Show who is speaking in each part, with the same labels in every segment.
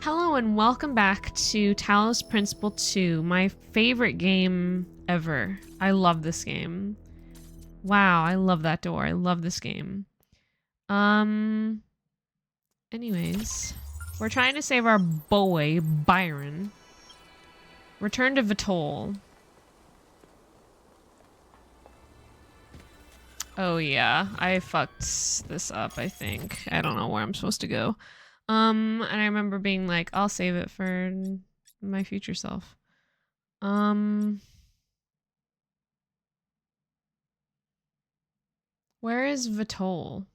Speaker 1: Hello and welcome back to Talos Principle 2, my favorite game ever. I love this game. Wow, I love that door. I love this game. Anyways, we're trying to save our boy, Byron. Return to Vitol. Oh yeah, I fucked this up, I think. I don't know where I'm supposed to go. And I remember being like, I'll save it for my future self. Where is Vitol?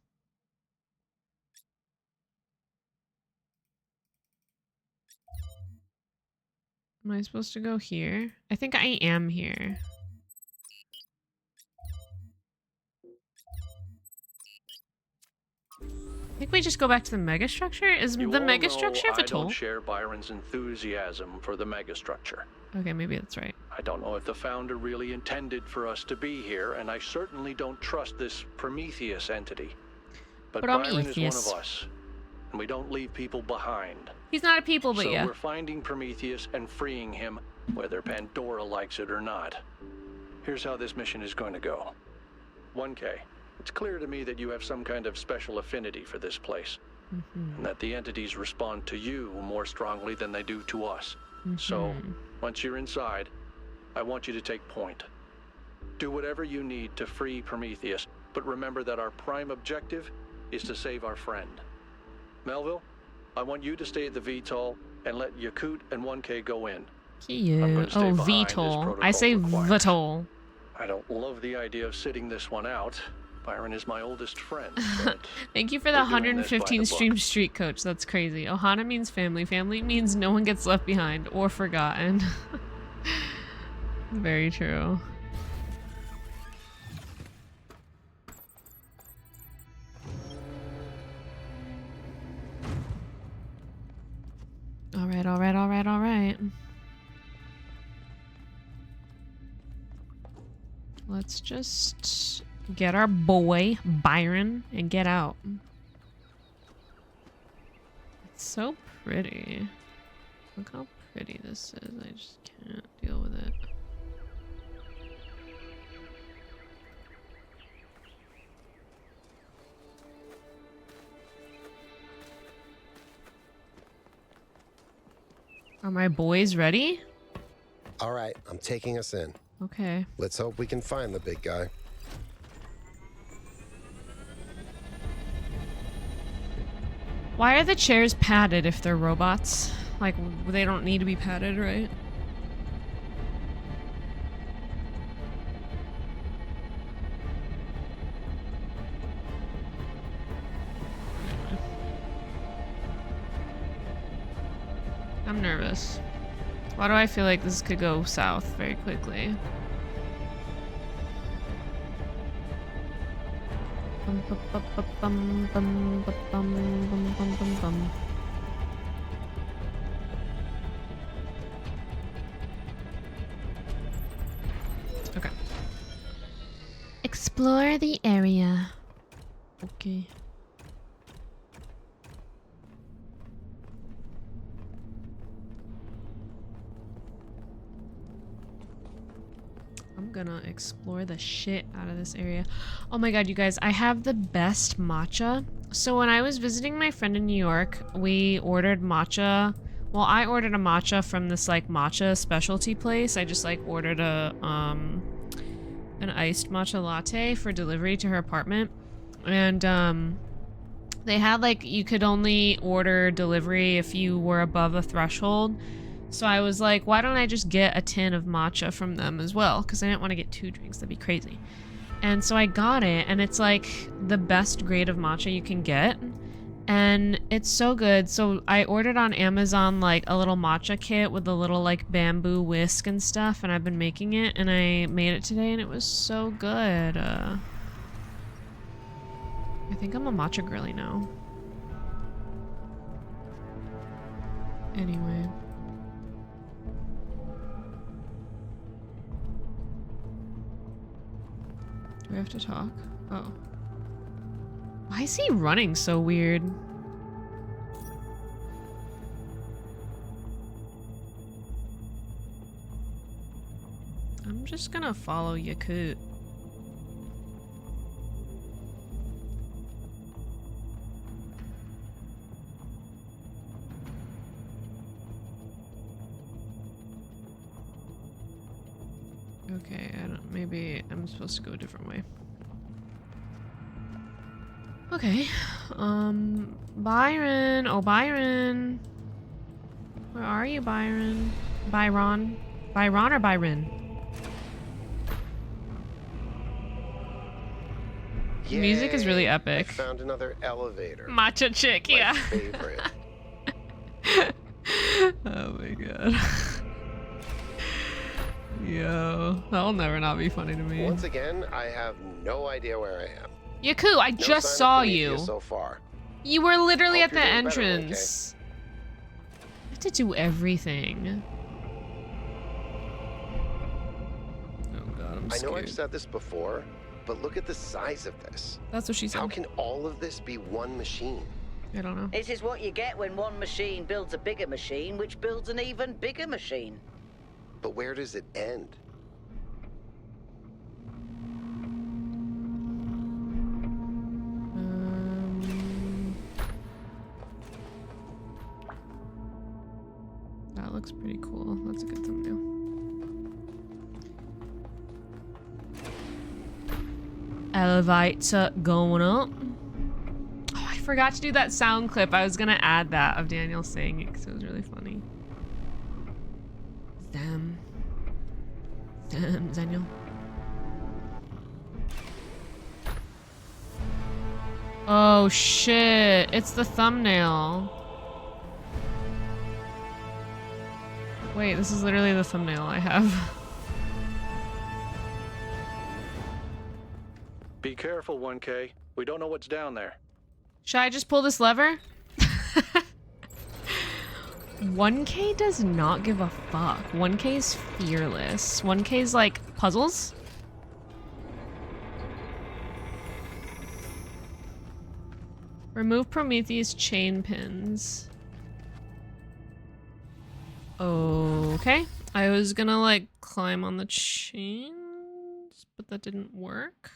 Speaker 1: Am I supposed to go here? I think I am here. I think we just go back to the megastructure? Is the megastructure Vitol?
Speaker 2: I don't share Byron's enthusiasm for the megastructure.
Speaker 1: Okay, maybe that's right.
Speaker 2: I don't know if the founder really intended for us to be here, and I certainly don't trust this Prometheus entity. But Byron is one of us, and we don't leave people behind.
Speaker 1: He's not a people, but yeah.
Speaker 2: So we're finding Prometheus and freeing him, whether Pandora likes it or not. Here's how this mission is going to go. 1K. It's clear to me that you have some kind of special affinity for this place, and that the entities respond to you more strongly than they do to us. So, once you're inside, I want you to take point. Do whatever you need to free Prometheus, but remember that our prime objective is to save our friend. Melville, I want you to stay at the VTOL and let Yakut and 1K go in.
Speaker 1: Yeah. Oh, VTOL. I say VTOL.
Speaker 2: I don't love the idea of sitting this one out. Byron is my oldest friend.
Speaker 1: Thank you for the 115 stream street coach. That's crazy. Ohana means family. Family means no one gets left behind or forgotten. Very true. All right, all right, all right, all right. Let's just get our boy, Byron, and get out. It's so pretty. Look how pretty this is. I just can't deal with it. Are my boys ready?
Speaker 3: All right, I'm taking us in.
Speaker 1: Okay.
Speaker 3: Let's hope we can find the big guy.
Speaker 1: Why are the chairs padded if they're robots? Like, they don't need to be padded, right? I'm nervous. Why do I feel like this could go south very quickly? Okay. Explore the area. Okay. I'm gonna explore the shit out of this area. Oh my god, you guys, I have the best matcha. So when I was visiting my friend in New York, we ordered matcha. Well, I ordered a matcha from this like matcha specialty place. I just like ordered a an iced matcha latte for delivery to her apartment. And they had like, you could only order delivery if you were above a threshold. So I was like, why don't I just get a tin of matcha from them as well? Because I didn't want to get 2 drinks. That'd be crazy. And so I got it, and it's like the best grade of matcha you can get. And it's so good. So I ordered on Amazon like a little matcha kit with a little like bamboo whisk and stuff. And I've been making it, and I made it today, and it was so good. I think I'm a matcha girly now. Anyway. Do we have to talk? Oh. Why is he running so weird? I'm just gonna follow Yakut. Okay, maybe I'm supposed to go a different way. Okay, Byron. Oh, Byron. Where are you, Byron? Byron? Byron or Byron? The music is really epic.
Speaker 3: I found another elevator.
Speaker 1: Matcha chick, yeah.
Speaker 3: My favorite.
Speaker 1: Oh my god. Yo, that'll never not be funny to me.
Speaker 3: Once again, I have no idea where I am.
Speaker 1: Yaku, I just saw you.
Speaker 3: So far.
Speaker 1: You were literally at the
Speaker 3: You're doing better,
Speaker 1: entrance. I have to do everything. Oh god, I'm scared.
Speaker 3: I know I've said this before, but look at the size of this.
Speaker 1: That's what she said.
Speaker 3: How can all of this be one machine?
Speaker 1: I don't know.
Speaker 4: This is what you get when one machine builds a bigger machine, which builds an even bigger machine.
Speaker 3: But where does it end?
Speaker 1: That looks pretty cool. That's a good thumbnail. Elevator going up. Oh, I forgot to do that sound clip. I was gonna add that of Daniel saying it because it was really funny. Damn. Damn, Daniel. Oh shit, it's the thumbnail. Wait, this is literally the thumbnail I have.
Speaker 2: Be careful, 1K. We don't know what's down there.
Speaker 1: Should I just pull this lever? 1K does not give a fuck. 1K is fearless. 1K is like puzzles. Remove Prometheus chain pins. Okay. I was gonna like climb on the chains, but that didn't work.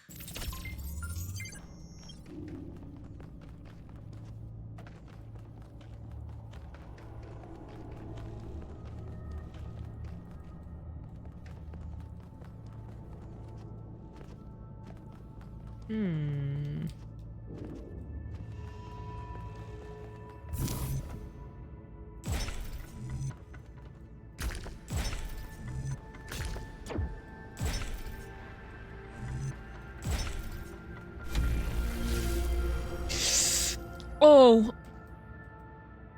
Speaker 1: Oh.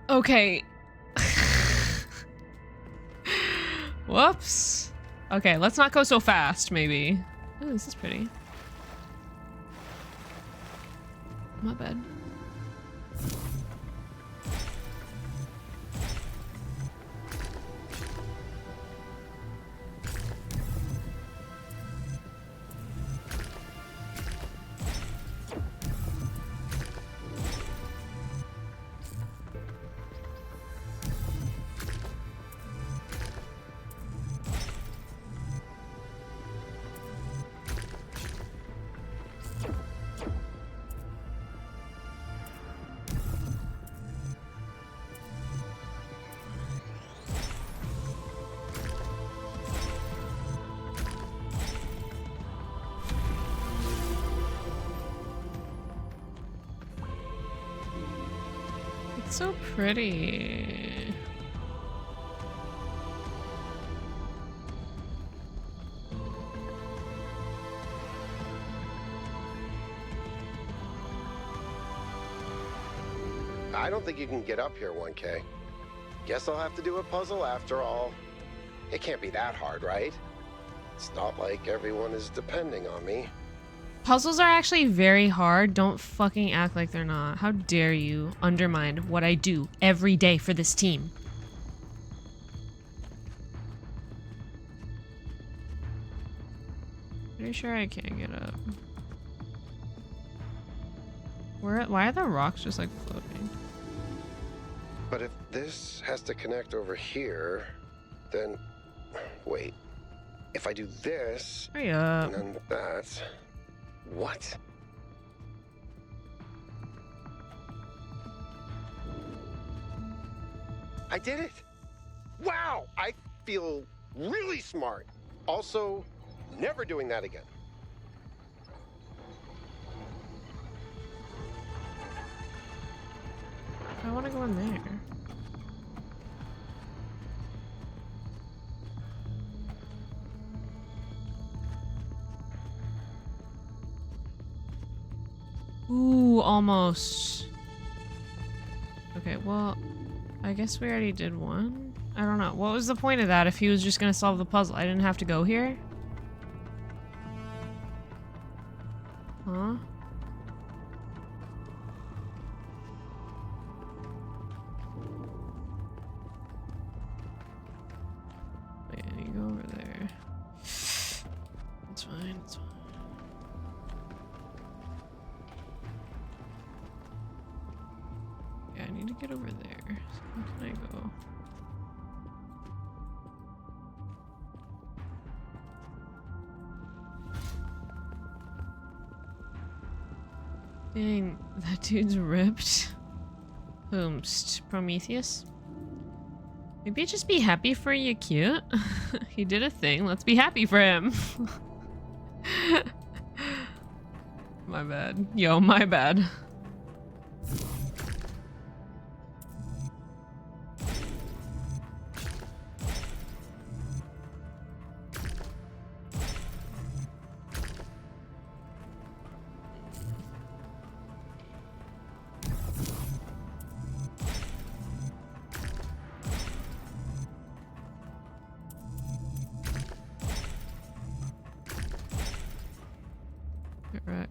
Speaker 1: Okay. Whoops. Okay, let's not go so fast, maybe. Oh, this is pretty. My bad. So pretty.
Speaker 3: I don't think you can get up here, 1K. Guess I'll have to do a puzzle after all. It can't be that hard, right? It's not like everyone is depending on me.
Speaker 1: Puzzles are actually very hard. Don't fucking act like they're not. How dare you undermine what I do every day for this team? Pretty sure I can't get up. Why are the rocks just like floating?
Speaker 3: But if this has to connect over here, then... Wait. if I do this,
Speaker 1: Hurry up.
Speaker 3: and then that... What? I did it! Wow! I feel really smart. Also, never doing that again.
Speaker 1: I want to go in there. Ooh, almost. Okay, well, I guess we already did one. I don't know. What was the point of that if he was just gonna solve the puzzle? I didn't have to go here? Huh? Wait, I need to go over there. It's fine, it's fine. Yeah, I need to get over there. So where can I go? Dang, that dude's ripped. Boomst. Prometheus? Maybe just be happy for you, cute. He did a thing. Let's be happy for him. My bad. Yo, my bad. Right.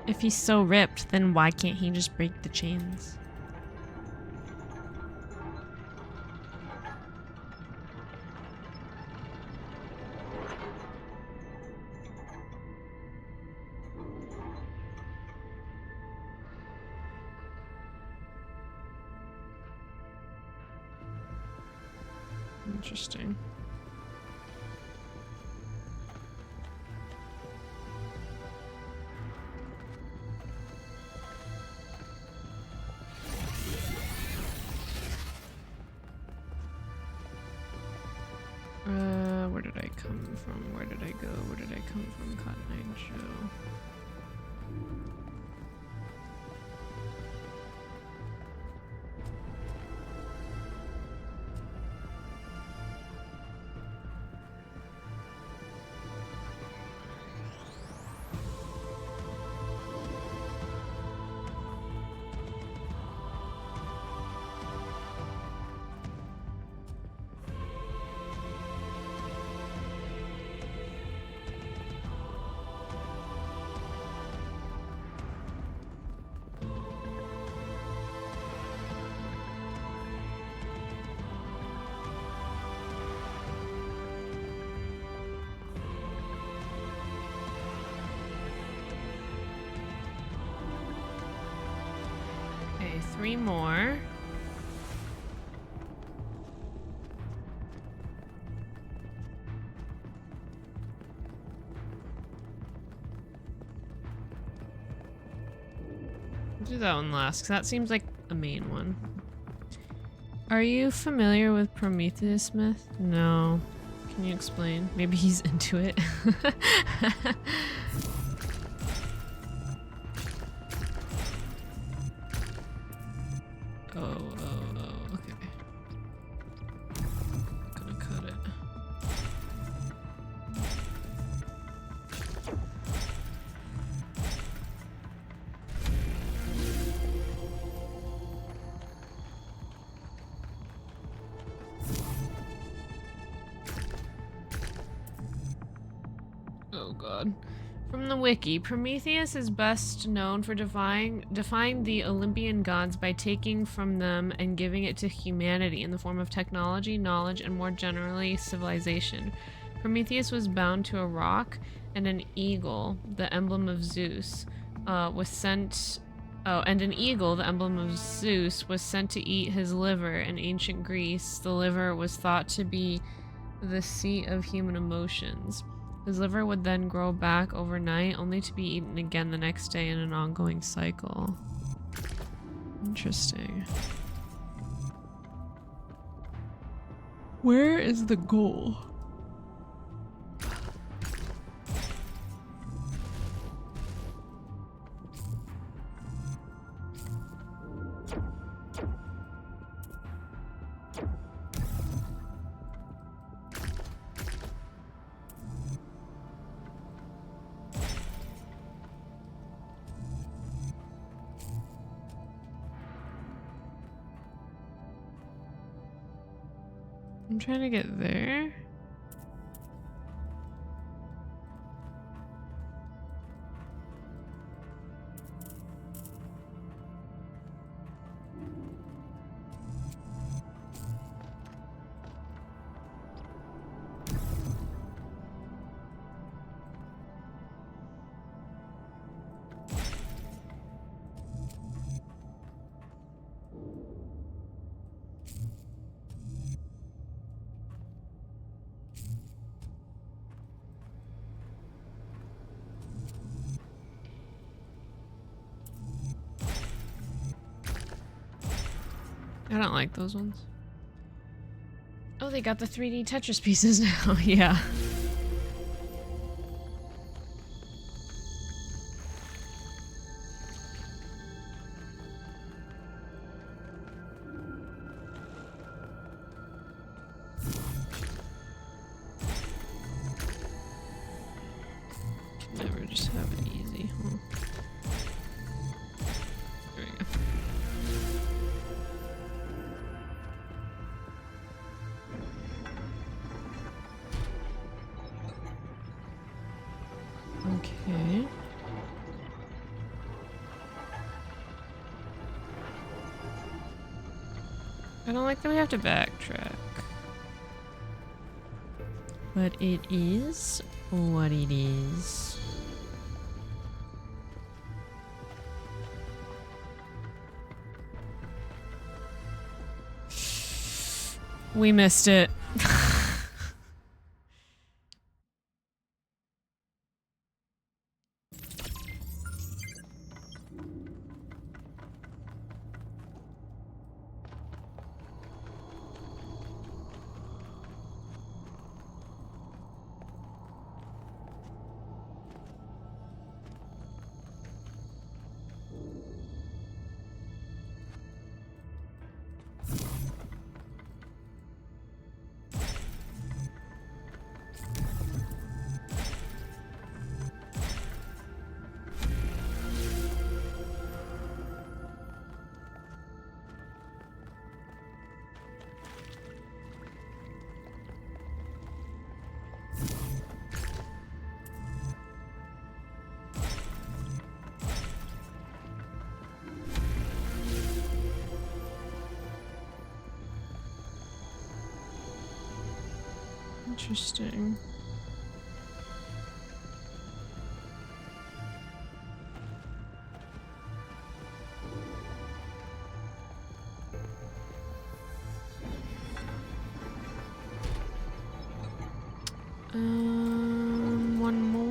Speaker 1: If he's so ripped, then why can't he just break the chains? Interesting. Where did I come from? Where did I go? Where did I come from? Cotton Eye Joe. Okay, 3 more. We'll do that one last, because that seems like a main one. Are you familiar with Prometheus myth? No. Can you explain? Maybe he's into it. Oh, okay. Gonna cut it. Oh god. From the wiki, Prometheus is best known for defying the Olympian gods by taking from them and giving it to humanity in the form of technology, knowledge, and more generally, civilization. Prometheus was bound to a rock, and an eagle, the emblem of Zeus, was sent... Oh, and an eagle, the emblem of Zeus, was sent to eat his liver. In ancient Greece, the liver was thought to be the seat of human emotions. His liver would then grow back overnight, only to be eaten again the next day in an ongoing cycle. Interesting. Where is the goal? I'm trying to get there. I don't like those ones. Oh, they got the 3D Tetris pieces now. Yeah. Never just have it easy, huh? There we go. Okay. I don't like that we have to backtrack. But it is what it is. We missed it. Interesting. One more.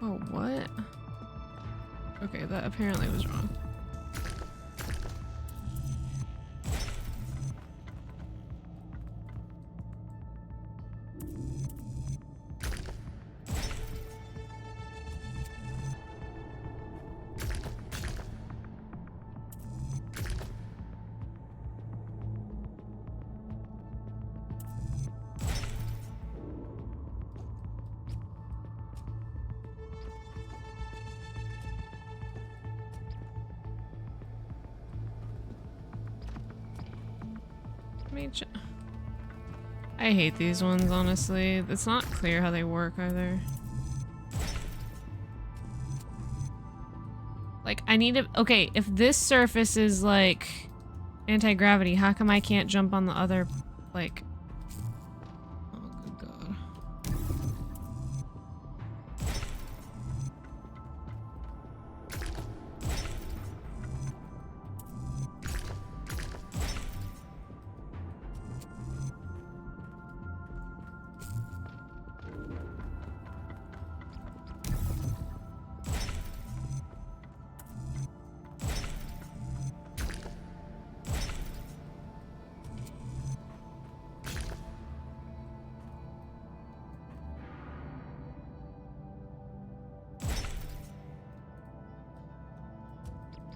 Speaker 1: Oh, what? Okay, that apparently was wrong. I hate these ones, honestly. It's not clear how they work either. Like, I need to... Okay, if this surface is, like, anti-gravity, how come I can't jump on the other, like... Oh, good God.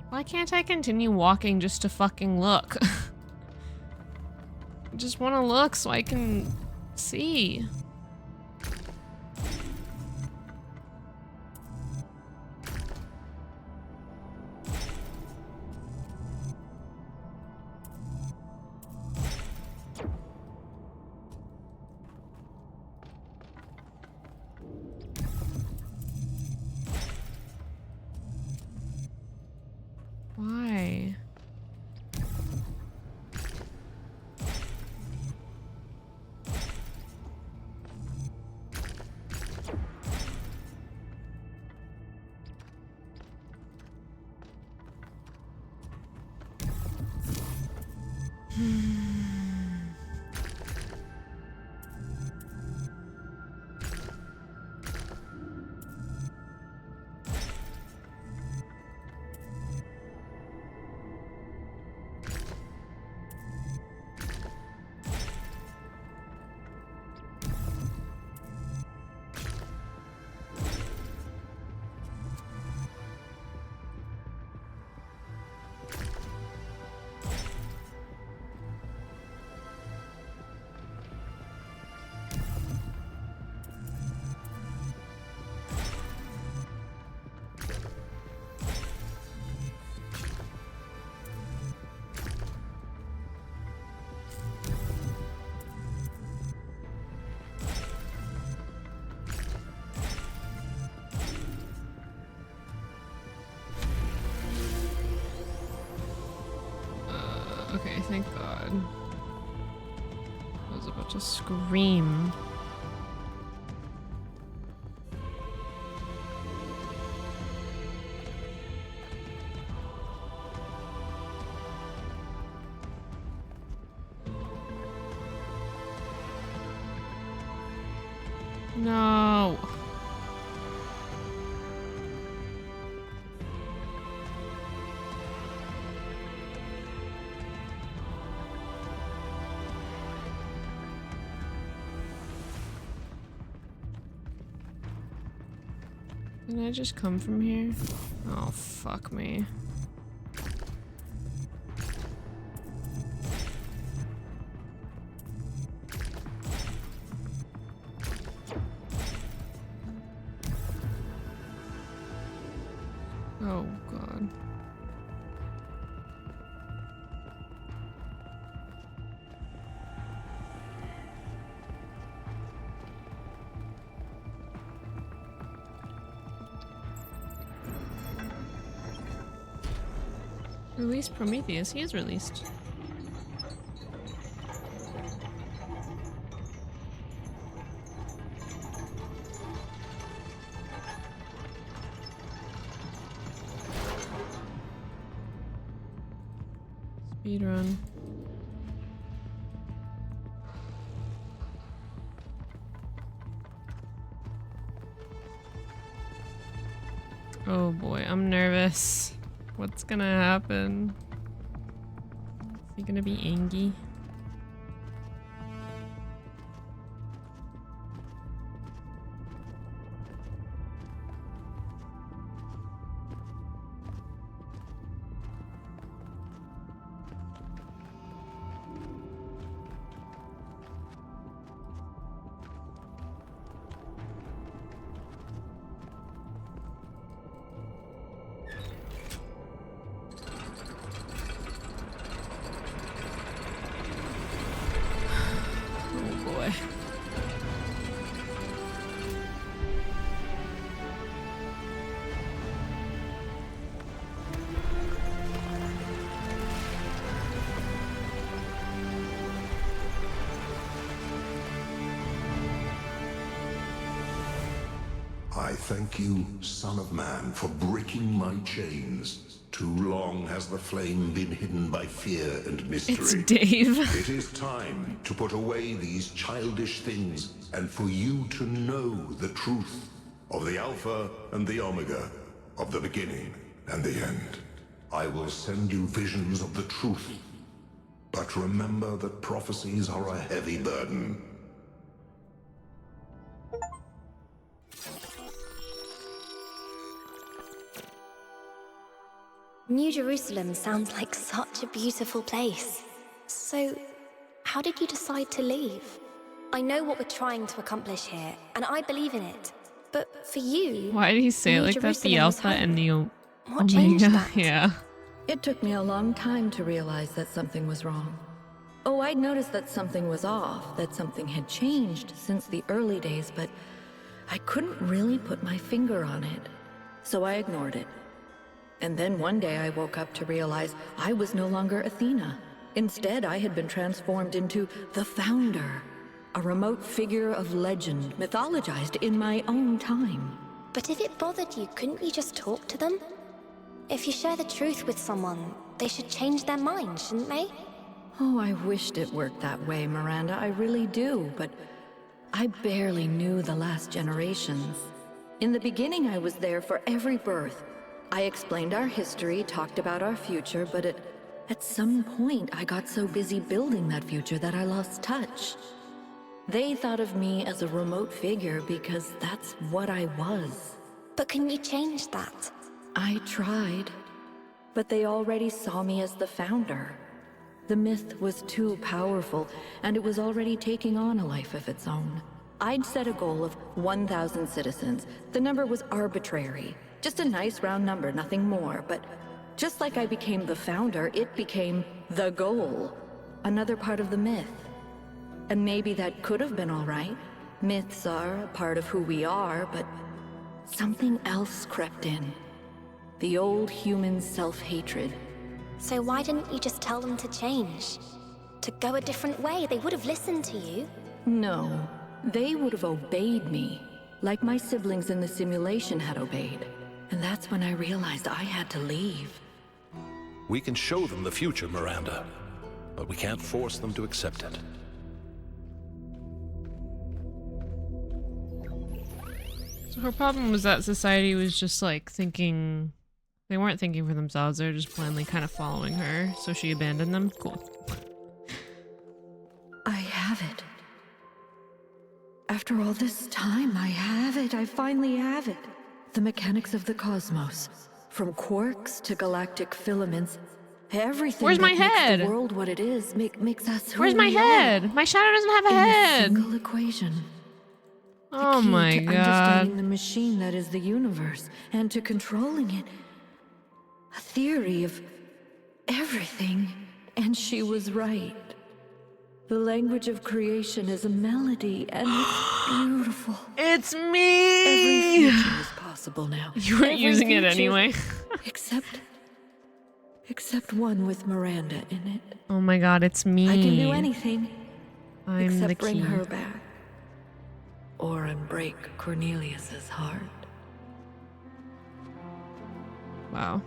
Speaker 1: Why can't I continue walking just to fucking look? I just want to look so I can see. Why? Okay, thank God. I was about to scream. No. Can I just come from here? Oh, fuck me. Oh, God. Release Prometheus. He is released. Speedrun. Oh boy, I'm nervous. What's gonna happen? Is he gonna be angry? Oh boy.
Speaker 5: I thank you, Son of Man, for breaking my chains. Too long has the flame been hidden by fear and mystery.
Speaker 1: It's Dave.
Speaker 5: It is time to put away these childish things and for you to know the truth of the Alpha and the Omega, of the beginning and the end. I will send you visions of the truth, but remember that prophecies are a heavy burden.
Speaker 6: New Jerusalem sounds like such a beautiful place. So, how did you decide to leave? I know what we're trying to accomplish here, and I believe in it. But for you,
Speaker 1: Why did he say it
Speaker 6: New
Speaker 1: like that? The
Speaker 6: Jerusalem was
Speaker 1: Alpha and
Speaker 6: home.
Speaker 1: the
Speaker 6: What changed
Speaker 1: Omega?
Speaker 6: that?
Speaker 1: Yeah.
Speaker 7: It took me a long time to realize that something was wrong. Oh, I'd noticed that something was off, that something had changed since the early days, but I couldn't really put my finger on it. So I ignored it. And then one day I woke up to realize I was no longer Athena. Instead, I had been transformed into the Founder, a remote figure of legend, mythologized in my own time.
Speaker 6: But if it bothered you, couldn't you just talk to them? If you share the truth with someone, they should change their mind, shouldn't they?
Speaker 7: Oh, I wished it worked that way, Miranda, I really do, but I barely knew the last generations. In the beginning, I was there for every birth. I explained our history, talked about our future, but at some point, I got so busy building that future that I lost touch. They thought of me as a remote figure because that's what I was.
Speaker 6: But can you change that?
Speaker 7: I tried, but they already saw me as the Founder. The myth was too powerful, and it was already taking on a life of its own. I'd set a goal of 1,000 citizens. The number was arbitrary. Just a nice round number, nothing more, but just like I became the Founder, it became the goal. Another part of the myth. And maybe that could have been all right. Myths are a part of who we are, but something else crept in. The old human self-hatred.
Speaker 6: So why didn't you just tell them to change? To go a different way? They would have listened to you.
Speaker 7: No, they would have obeyed me, like my siblings in the simulation had obeyed. And that's when I realized I had to leave.
Speaker 8: We can show them the future, Miranda, but we can't force them to accept it.
Speaker 1: So her problem was that society was just like thinking... They weren't thinking for themselves, they were just blindly kind of following her, so she abandoned them? Cool.
Speaker 7: I have it. After all this time, I have it. I finally have it. The mechanics of the cosmos. From quarks to galactic filaments. Everything
Speaker 1: Where's my
Speaker 7: that makes
Speaker 1: head?
Speaker 7: the world what it is makes us who
Speaker 1: Where's my
Speaker 7: we are.
Speaker 1: head? My shadow doesn't have a
Speaker 7: In a
Speaker 1: head!
Speaker 7: single equation.
Speaker 1: Oh
Speaker 7: The key
Speaker 1: my
Speaker 7: to
Speaker 1: god.
Speaker 7: understanding the machine that is the universe, and to controlling it. A theory of everything. And she was right. The language of creation is a melody, and it's beautiful.
Speaker 1: It's
Speaker 7: Every
Speaker 1: me!
Speaker 7: future is possible now.
Speaker 1: You weren't
Speaker 7: Every
Speaker 1: using it
Speaker 7: future,
Speaker 1: anyway.
Speaker 7: except one with Miranda in it.
Speaker 1: Oh my god, it's me.
Speaker 7: I can do anything
Speaker 1: I'm
Speaker 7: except
Speaker 1: the
Speaker 7: bring
Speaker 1: key.
Speaker 7: her back. Or unbreak Cornelius's heart.
Speaker 1: Wow.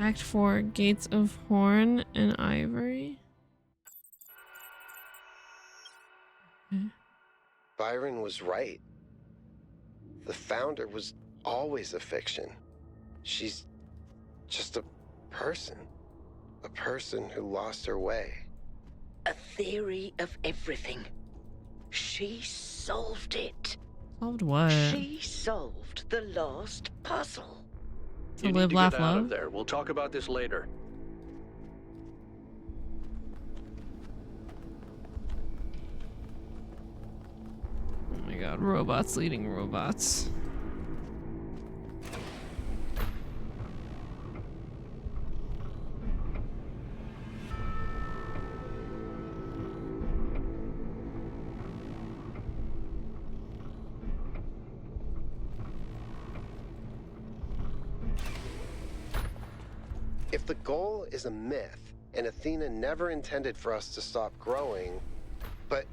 Speaker 1: Act 4, Gates of Horn and Ivory.
Speaker 3: Byron was right. The Founder was always a fiction. She's just a person. A person who lost her way.
Speaker 4: A theory of everything. She solved it.
Speaker 1: Solved what?
Speaker 4: She solved the last puzzle.
Speaker 1: To
Speaker 2: You
Speaker 1: live,
Speaker 2: need to
Speaker 1: laugh,
Speaker 2: get out
Speaker 1: love?
Speaker 2: of there. We'll talk about this later.
Speaker 1: Oh my god, robots leading robots.
Speaker 3: If the goal is a myth, and Athena never intended for us to stop growing, but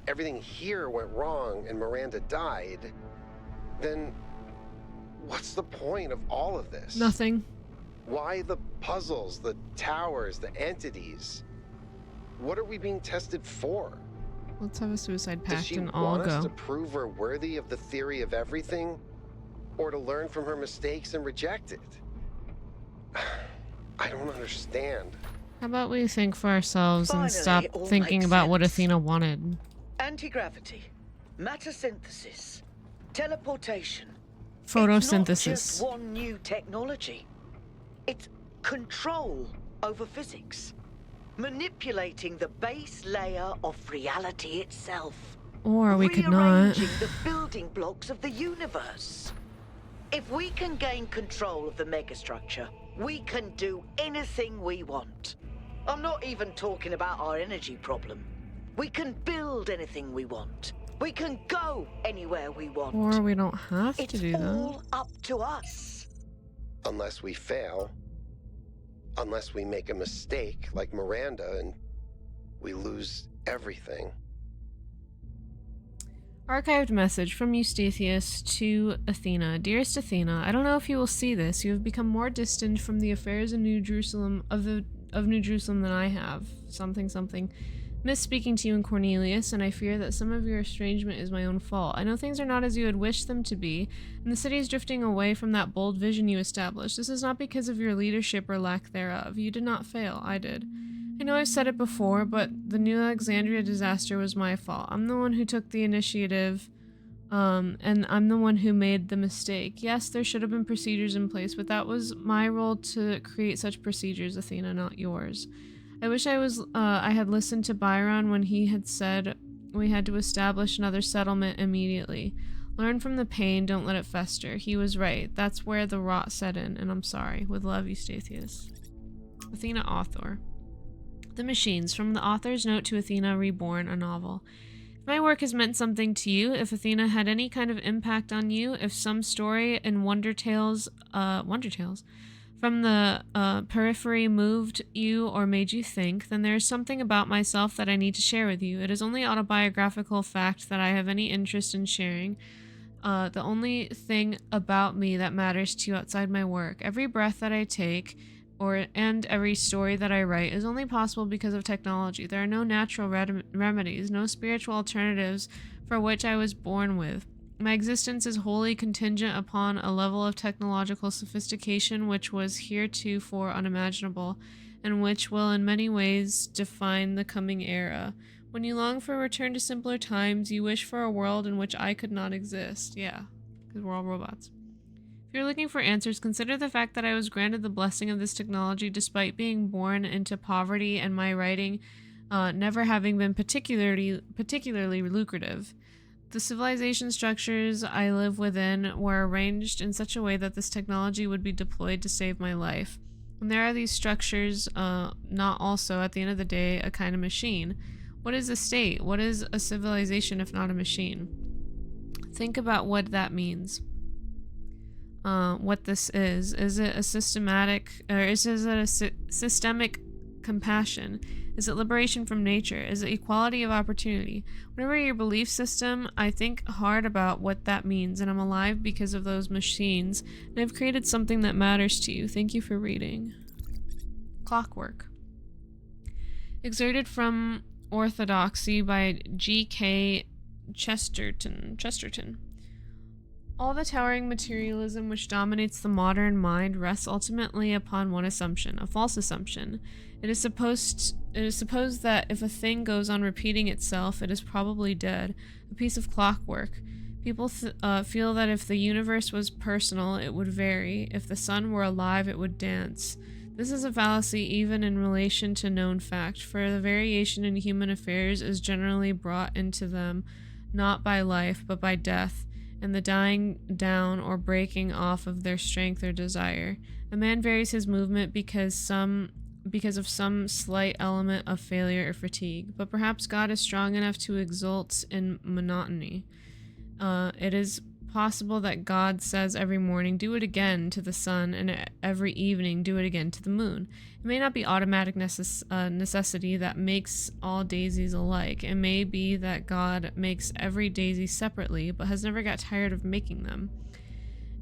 Speaker 3: everything here went wrong and Miranda died, then what's the point of all of this?
Speaker 1: Nothing.
Speaker 3: Why the puzzles, the towers, the entities? What are we being tested for?
Speaker 1: Let's have a suicide
Speaker 3: Does
Speaker 1: pact
Speaker 3: she
Speaker 1: and all
Speaker 3: want us
Speaker 1: go.
Speaker 3: to prove we're worthy of the theory of everything? Or to learn from her mistakes and reject it? I don't understand.
Speaker 1: How about we think for ourselves and
Speaker 4: Finally,
Speaker 1: stop
Speaker 4: it all
Speaker 1: thinking
Speaker 4: makes
Speaker 1: about what
Speaker 4: sense.
Speaker 1: Athena wanted?
Speaker 4: Anti-gravity, matter synthesis, teleportation. It's
Speaker 1: Photosynthesis.
Speaker 4: not just one new technology. It's control over physics. Manipulating the base layer of reality itself.
Speaker 1: Or we could not.
Speaker 4: Rearranging the building blocks of the universe. If we can gain control of the megastructure, we can do anything we want. I'm not even talking about our energy problem. We can build anything we want. We can go anywhere we want.
Speaker 1: Or we don't have
Speaker 4: It's
Speaker 1: to do that.
Speaker 4: all up to us.
Speaker 3: Unless we fail. Unless we make a mistake like Miranda and we lose everything.
Speaker 1: Archived message from Eustathius to Athena. Dearest Athena, I don't know if you will see this. You have become more distant from the affairs in New Jerusalem of New Jerusalem than I have. Something. Miss speaking to you and Cornelius, and I fear that some of your estrangement is my own fault. I know things are not as you had wished them to be, and the city is drifting away from that bold vision you established. This is not because of your leadership or lack thereof. You did not fail. I did. I know I've said it before, but the New Alexandria disaster was my fault. I'm the one who took the initiative, and I'm the one who made the mistake. Yes, there should have been procedures in place, but that was my role to create such procedures, Athena, not yours. I wish I had listened to Byron when he had said we had to establish another settlement immediately. Learn from the pain, don't let it fester. He was right. That's where the rot set in, and I'm sorry. With love, Eustathius. Athena, author. The Machines, from the author's note to Athena Reborn, a novel. If my work has meant something to you, if Athena had any kind of impact on you, if some story in Wonder Tales from the periphery moved you or made you think, then there is something about myself that I need to share with you. It is only autobiographical fact that I have any interest in sharing. The only thing about me that matters to you outside my work. Every breath that I take, and every story that I write is only possible because of technology. There are no natural remedies, no spiritual alternatives for which I was born with. My existence is wholly contingent upon a level of technological sophistication which was heretofore unimaginable, and which will in many ways define the coming era. When you long for a return to simpler times, you wish for a world in which I could not exist. Yeah, because we're all robots. If you're looking for answers, consider the fact that I was granted the blessing of this technology despite being born into poverty and my writing never having been particularly lucrative. The civilization structures I live within were arranged in such a way that this technology would be deployed to save my life. And there are these structures not also, at the end of the day, a kind of machine. What is a state? What is a civilization if not a machine? Think about what that means. What this is. Is it a systematic, or is it a systemic compassion? Is it liberation from nature? Is it equality of opportunity? Whatever your belief system, I think hard about what that means, and I'm alive because of those machines, and I've created something that matters to you. Thank you for reading. Clockwork. Exerted from Orthodoxy by G.K. Chesterton. All the towering materialism which dominates the modern mind rests ultimately upon one assumption, a false assumption. It is supposed that if a thing goes on repeating itself, it is probably dead, a piece of clockwork. People feel that if the universe was personal, it would vary. If the sun were alive, it would dance. This is a fallacy even in relation to known fact, for the variation in human affairs is generally brought into them not by life, but by death, and the dying down or breaking off of their strength or desire. A man varies his movement because of some slight element of failure or fatigue, but perhaps God is strong enough to exult in monotony. It is possible that God says every morning, do it again to the sun, and every evening, do it again to the moon. It may not be automatic necessity that makes all daisies alike. It may be that God makes every daisy separately, but has never got tired of making them.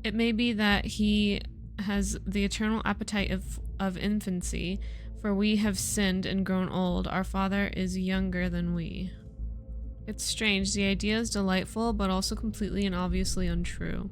Speaker 1: It may be that he has the eternal appetite of infancy, for we have sinned and grown old. Our Father is younger than we. It's strange. The idea is delightful, but also completely and obviously untrue.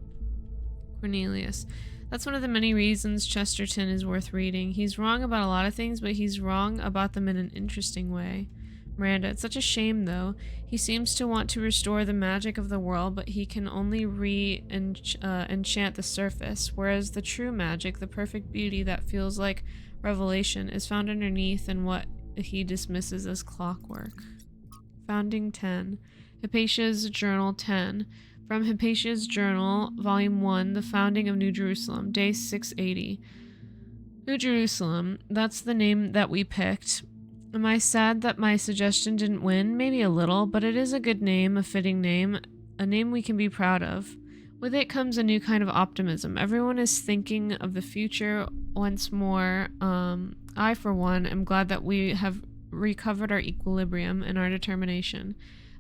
Speaker 1: Cornelius. That's one of the many reasons Chesterton is worth reading. He's wrong about a lot of things, but he's wrong about them in an interesting way. Miranda. It's such a shame, though. He seems to want to restore the magic of the world, but he can only enchant the surface, whereas the true magic, the perfect beauty that feels like revelation, is found underneath in what he dismisses as clockwork. Founding 10. Hypatia's Journal 10. From Hypatia's Journal, Volume 1, The Founding of New Jerusalem, Day 680. New Jerusalem, that's the name that we picked. Am I sad that my suggestion didn't win? Maybe a little, but it is a good name, a fitting name, a name we can be proud of. With it comes a new kind of optimism. Everyone is thinking of the future once more. I, for one, am glad that we have recovered our equilibrium and our determination.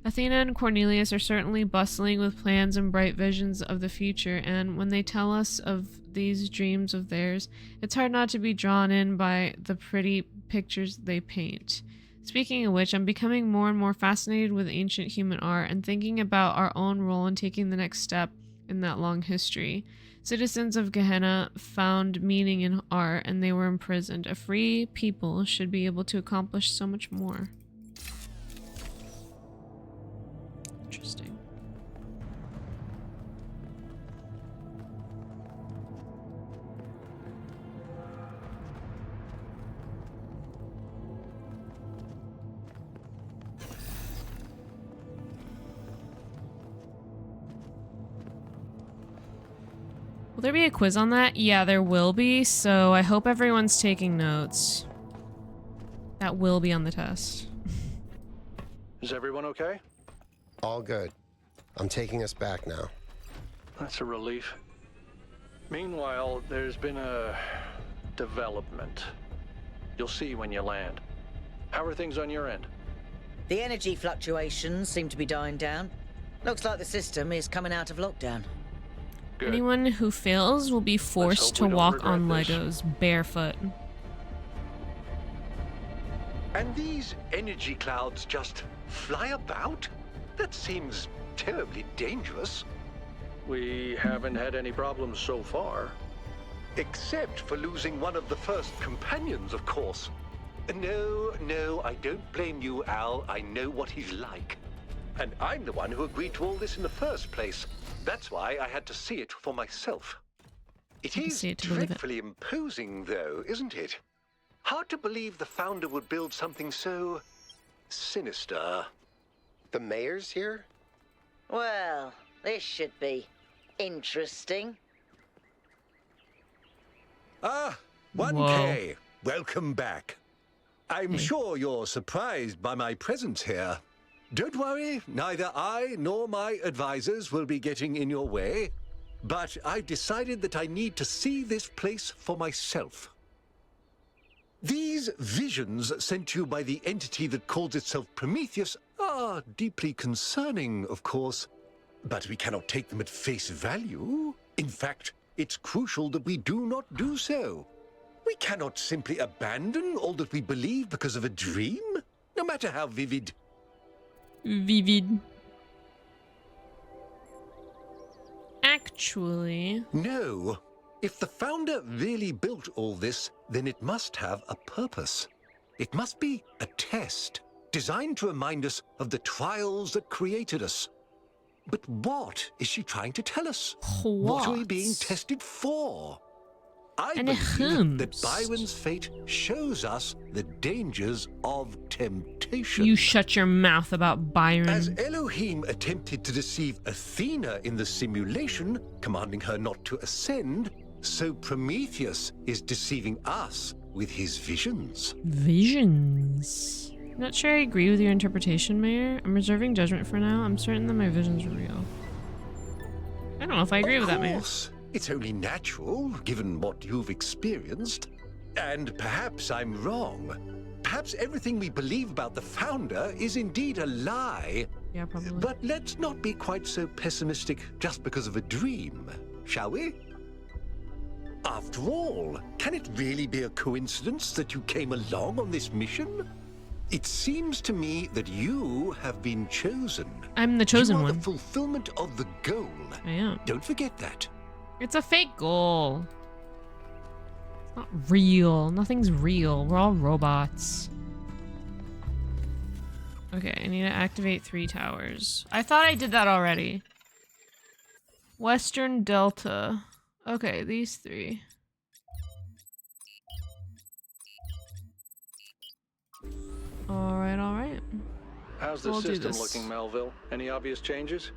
Speaker 1: Athena and Cornelius are certainly bustling with plans and bright visions of the future, and when they tell us of these dreams of theirs, it's hard not to be drawn in by the pretty pictures they paint. Speaking of which, I'm becoming more and more fascinated with ancient human art and thinking about our own role in taking the next step in that long history. Citizens of Gehenna found meaning in art, and they were imprisoned. A free people should be able to accomplish so much more. Interesting. Will there be a quiz on that? Yeah, there will be, so I hope everyone's taking notes. That will be on the test.
Speaker 2: Is everyone okay?
Speaker 3: All good. I'm taking us back now.
Speaker 2: That's a relief. Meanwhile, there's been a development. You'll see when you land. How are things on your end?
Speaker 4: The energy fluctuations seem to be dying down. Looks like the system is coming out of lockdown.
Speaker 2: Good.
Speaker 1: Anyone who fails will be forced to walk on
Speaker 2: regret
Speaker 1: Legos barefoot.
Speaker 9: And these energy clouds just fly about? That seems terribly dangerous.
Speaker 2: We haven't had any problems so far.
Speaker 9: Except for losing one of the first companions, of course. No, I don't blame you, Al. I know what he's like. And I'm the one who agreed to all this in the first place. That's why I had to see it for myself. It is dreadfully imposing, though, isn't it? Hard to believe the founder would build something so sinister.
Speaker 3: The mayor's here?
Speaker 4: Well, this should be interesting.
Speaker 9: Ah, 1K. Welcome back. I'm sure you're surprised by my presence here. Don't worry, neither I nor my advisors will be getting in your way. But I've decided that I need to see this place for myself. These visions sent to you by the entity that calls itself Prometheus are deeply concerning, of course. But we cannot take them at face value. In fact, it's crucial that we do not do so. We cannot simply abandon all that we believe because of a dream, no matter how vivid.
Speaker 1: Vivid. Act Actually.
Speaker 9: No. If the founder really built all this, then it must have a purpose. It must be a test, designed to remind us of the trials that created us. But what is she trying to tell us? What are we being tested for? I believe that Byron's fate shows us the dangers of temptation.
Speaker 1: You shut your mouth about Byron.
Speaker 9: As Elohim attempted to deceive Athena in the simulation, commanding her not to ascend, so Prometheus is deceiving us with his visions.
Speaker 1: Visions. I'm not sure I agree with your interpretation, Mayor. I'm reserving judgment for now. I'm certain that my visions are real. I don't know if I agree with that, Mayor.
Speaker 9: Of course. It's only natural, given what you've experienced. And perhaps I'm wrong. Perhaps everything we believe about the founder is indeed a lie.
Speaker 1: Yeah, probably.
Speaker 9: But let's not be quite so pessimistic just because of a dream, shall we? After all, can it really be a coincidence that you came along on this mission? It seems to me that you have been chosen.
Speaker 1: I'm the chosen
Speaker 9: one.
Speaker 1: one.
Speaker 9: The fulfillment of the goal.
Speaker 1: I am.
Speaker 9: Don't forget that.
Speaker 1: It's a fake goal. It's not real. Nothing's real. We're all robots. Okay, I need to activate 3 towers. I thought I did that already. Western Delta. Okay, these 3. Alright, alright.
Speaker 2: How's the system looking, Melville? Any obvious changes?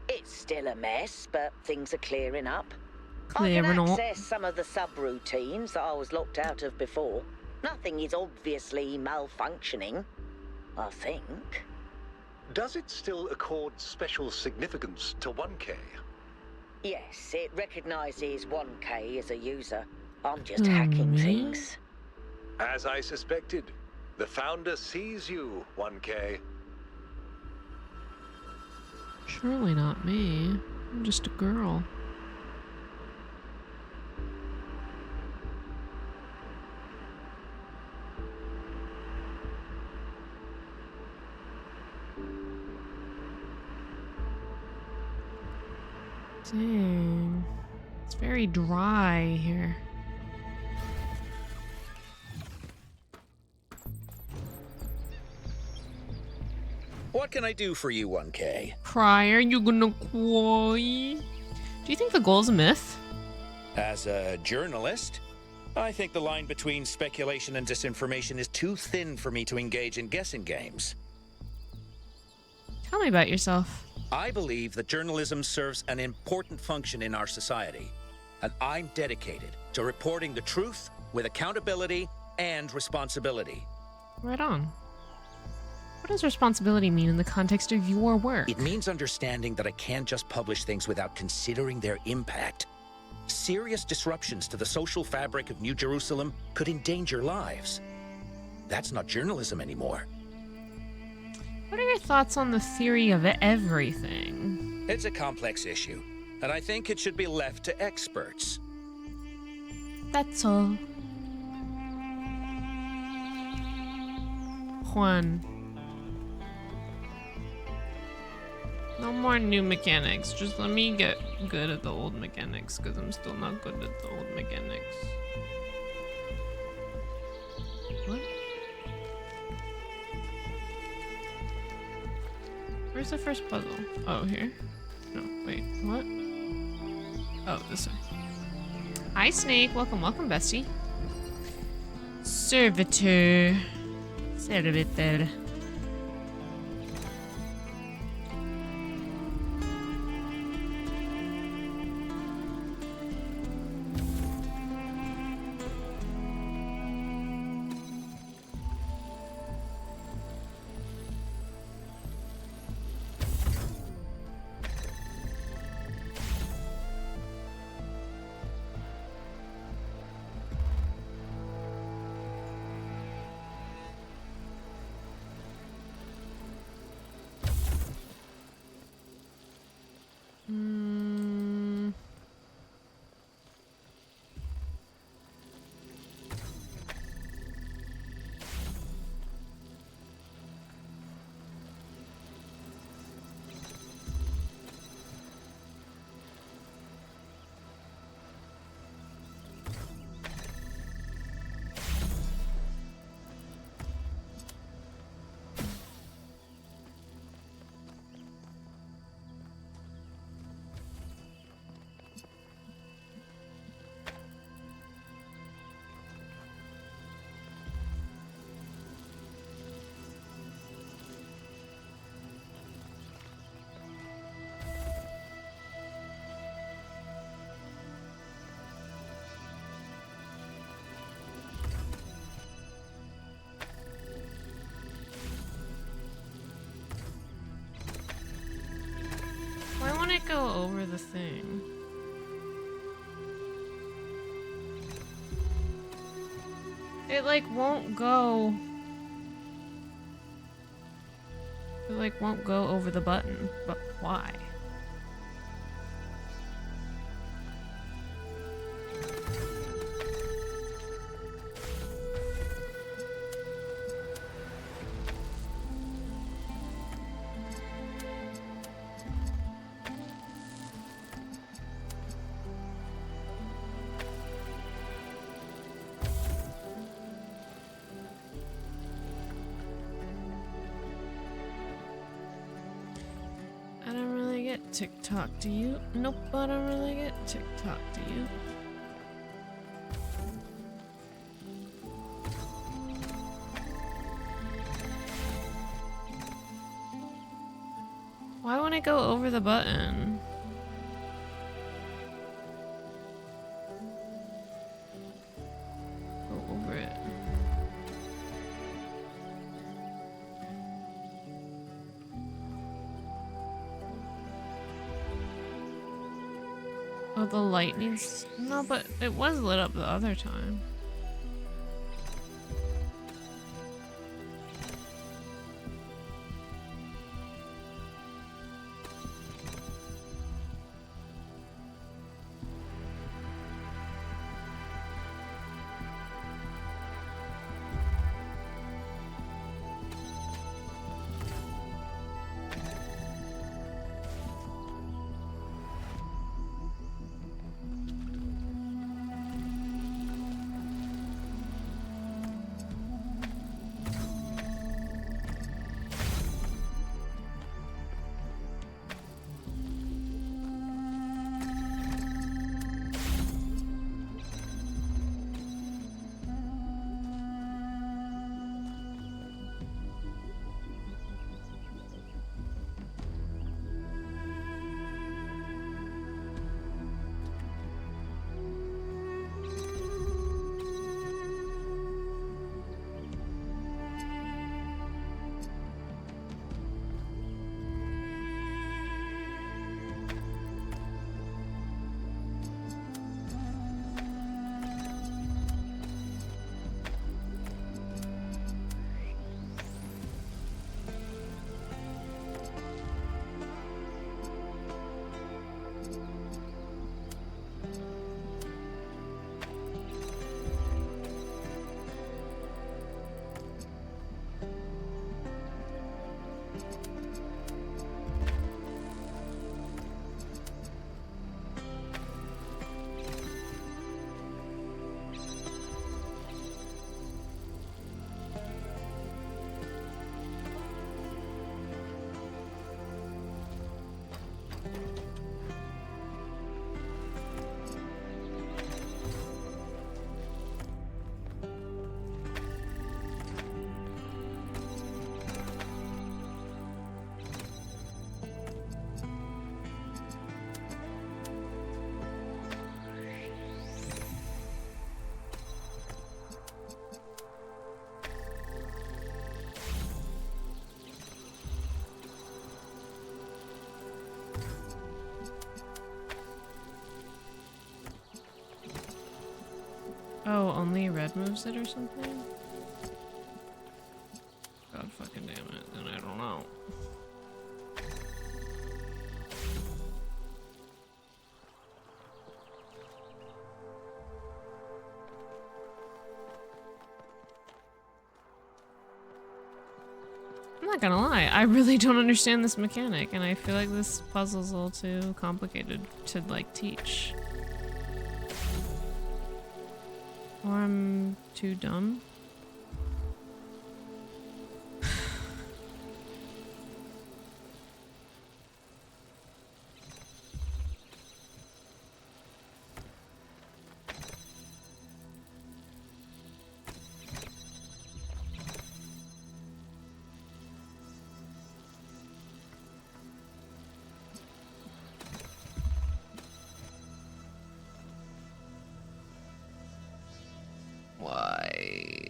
Speaker 4: It's still a mess, but things are clearing up.
Speaker 1: Clearing
Speaker 4: I can
Speaker 1: up.
Speaker 4: access some of the subroutines that I was locked out of before. Nothing is obviously malfunctioning, I think.
Speaker 9: Does it still accord special significance to 1K?
Speaker 4: Yes, it recognizes 1K as a user. I'm just hacking things.
Speaker 9: As I suspected, the founder sees you, 1K.
Speaker 1: Surely not me. I'm just a girl. Dang. It's very dry here.
Speaker 10: What can I do for you, 1K?
Speaker 1: Cry, are you gonna cry? Do you think the goal's a myth?
Speaker 10: As a journalist, I think the line between speculation and disinformation is too thin for me to engage in guessing games.
Speaker 1: Tell me about yourself.
Speaker 10: I believe that journalism serves an important function in our society, and I'm dedicated to reporting the truth with accountability and responsibility.
Speaker 1: Right on. What does responsibility mean in the context of your work?
Speaker 10: It means understanding that I can't just publish things without considering their impact. Serious disruptions to the social fabric of New Jerusalem could endanger lives. That's not journalism anymore.
Speaker 1: What are your thoughts on the theory of everything?
Speaker 10: It's a complex issue, and I think it should be left to experts.
Speaker 1: That's all. Juan. No more new mechanics. Just let me get good at the old mechanics, because I'm still not good at the old mechanics. What? Where's the first puzzle? Oh, here? No, wait, what? Oh, this one. Hi, Snake. Welcome, welcome, bestie. Servitor. Servitor. go over the thing? It like won't go. It like won't go over the button, but why? TikTok, do you? Nope, I don't really get TikTok, do you? Why won't it go over the button? Go over it. Oh, the light needs... No, but it was lit up the other time. Oh, only red moves it or something? God fucking damn it, then I don't know. I'm not gonna lie, I really don't understand this mechanic, and I feel like this puzzle's a little too complicated to, like, teach. Or I'm too dumb. Why?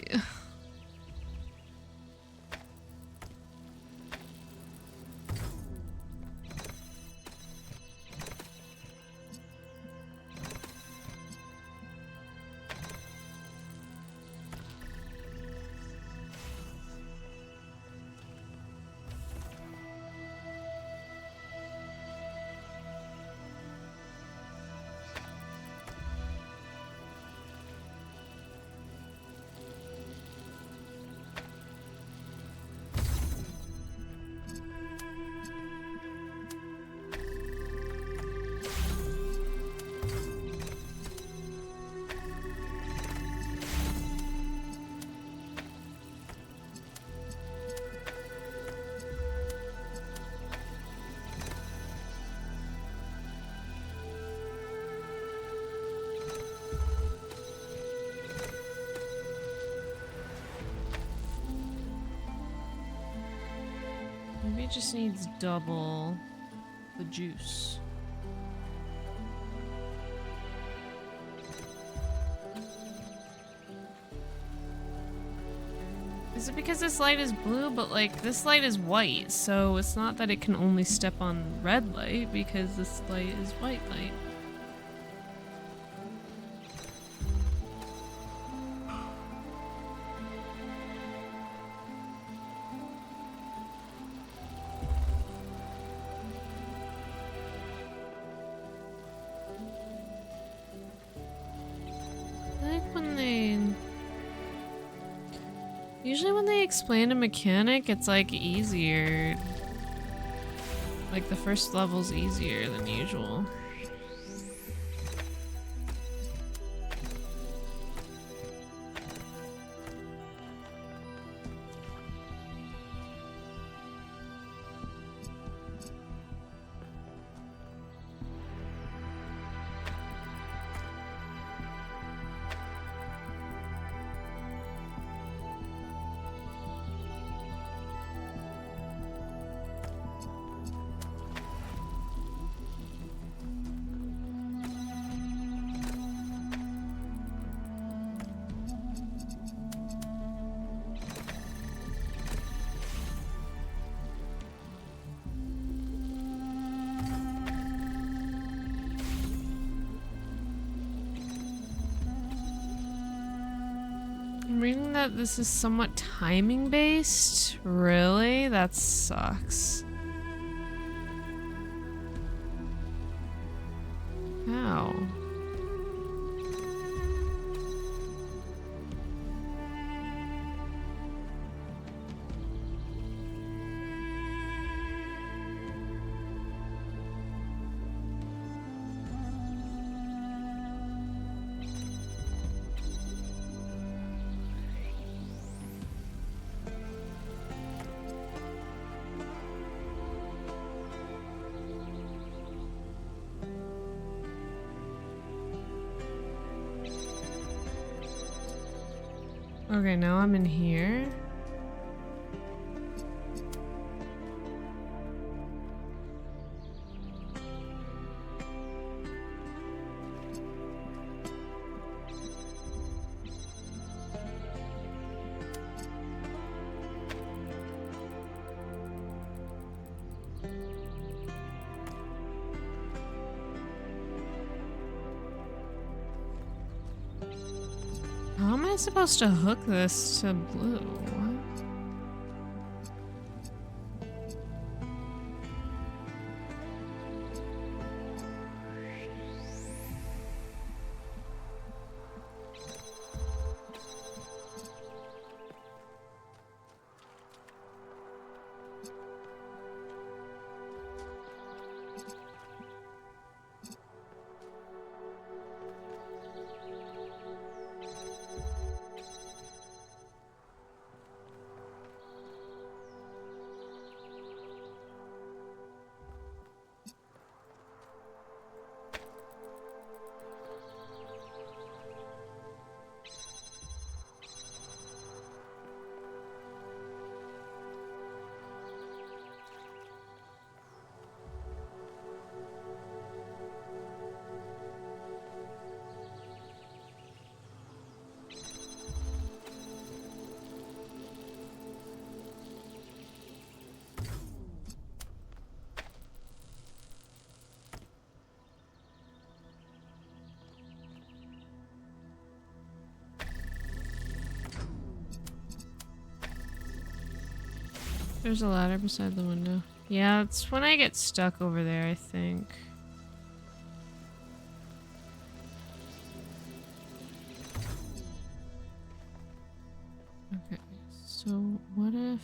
Speaker 1: Maybe it just needs double the juice. Is it because this light is blue, but like this light is white, so it's not that it can only step on red light because this light is white light. Usually when they explain a mechanic, it's like easier. Like the first level's easier than usual. I'm reading that this is somewhat timing based. Really? That sucks. How? Okay, now I'm in here. How am I supposed to hook this to blue? There's a ladder beside the window. Yeah, it's when I get stuck over there, I think. Okay, so what if...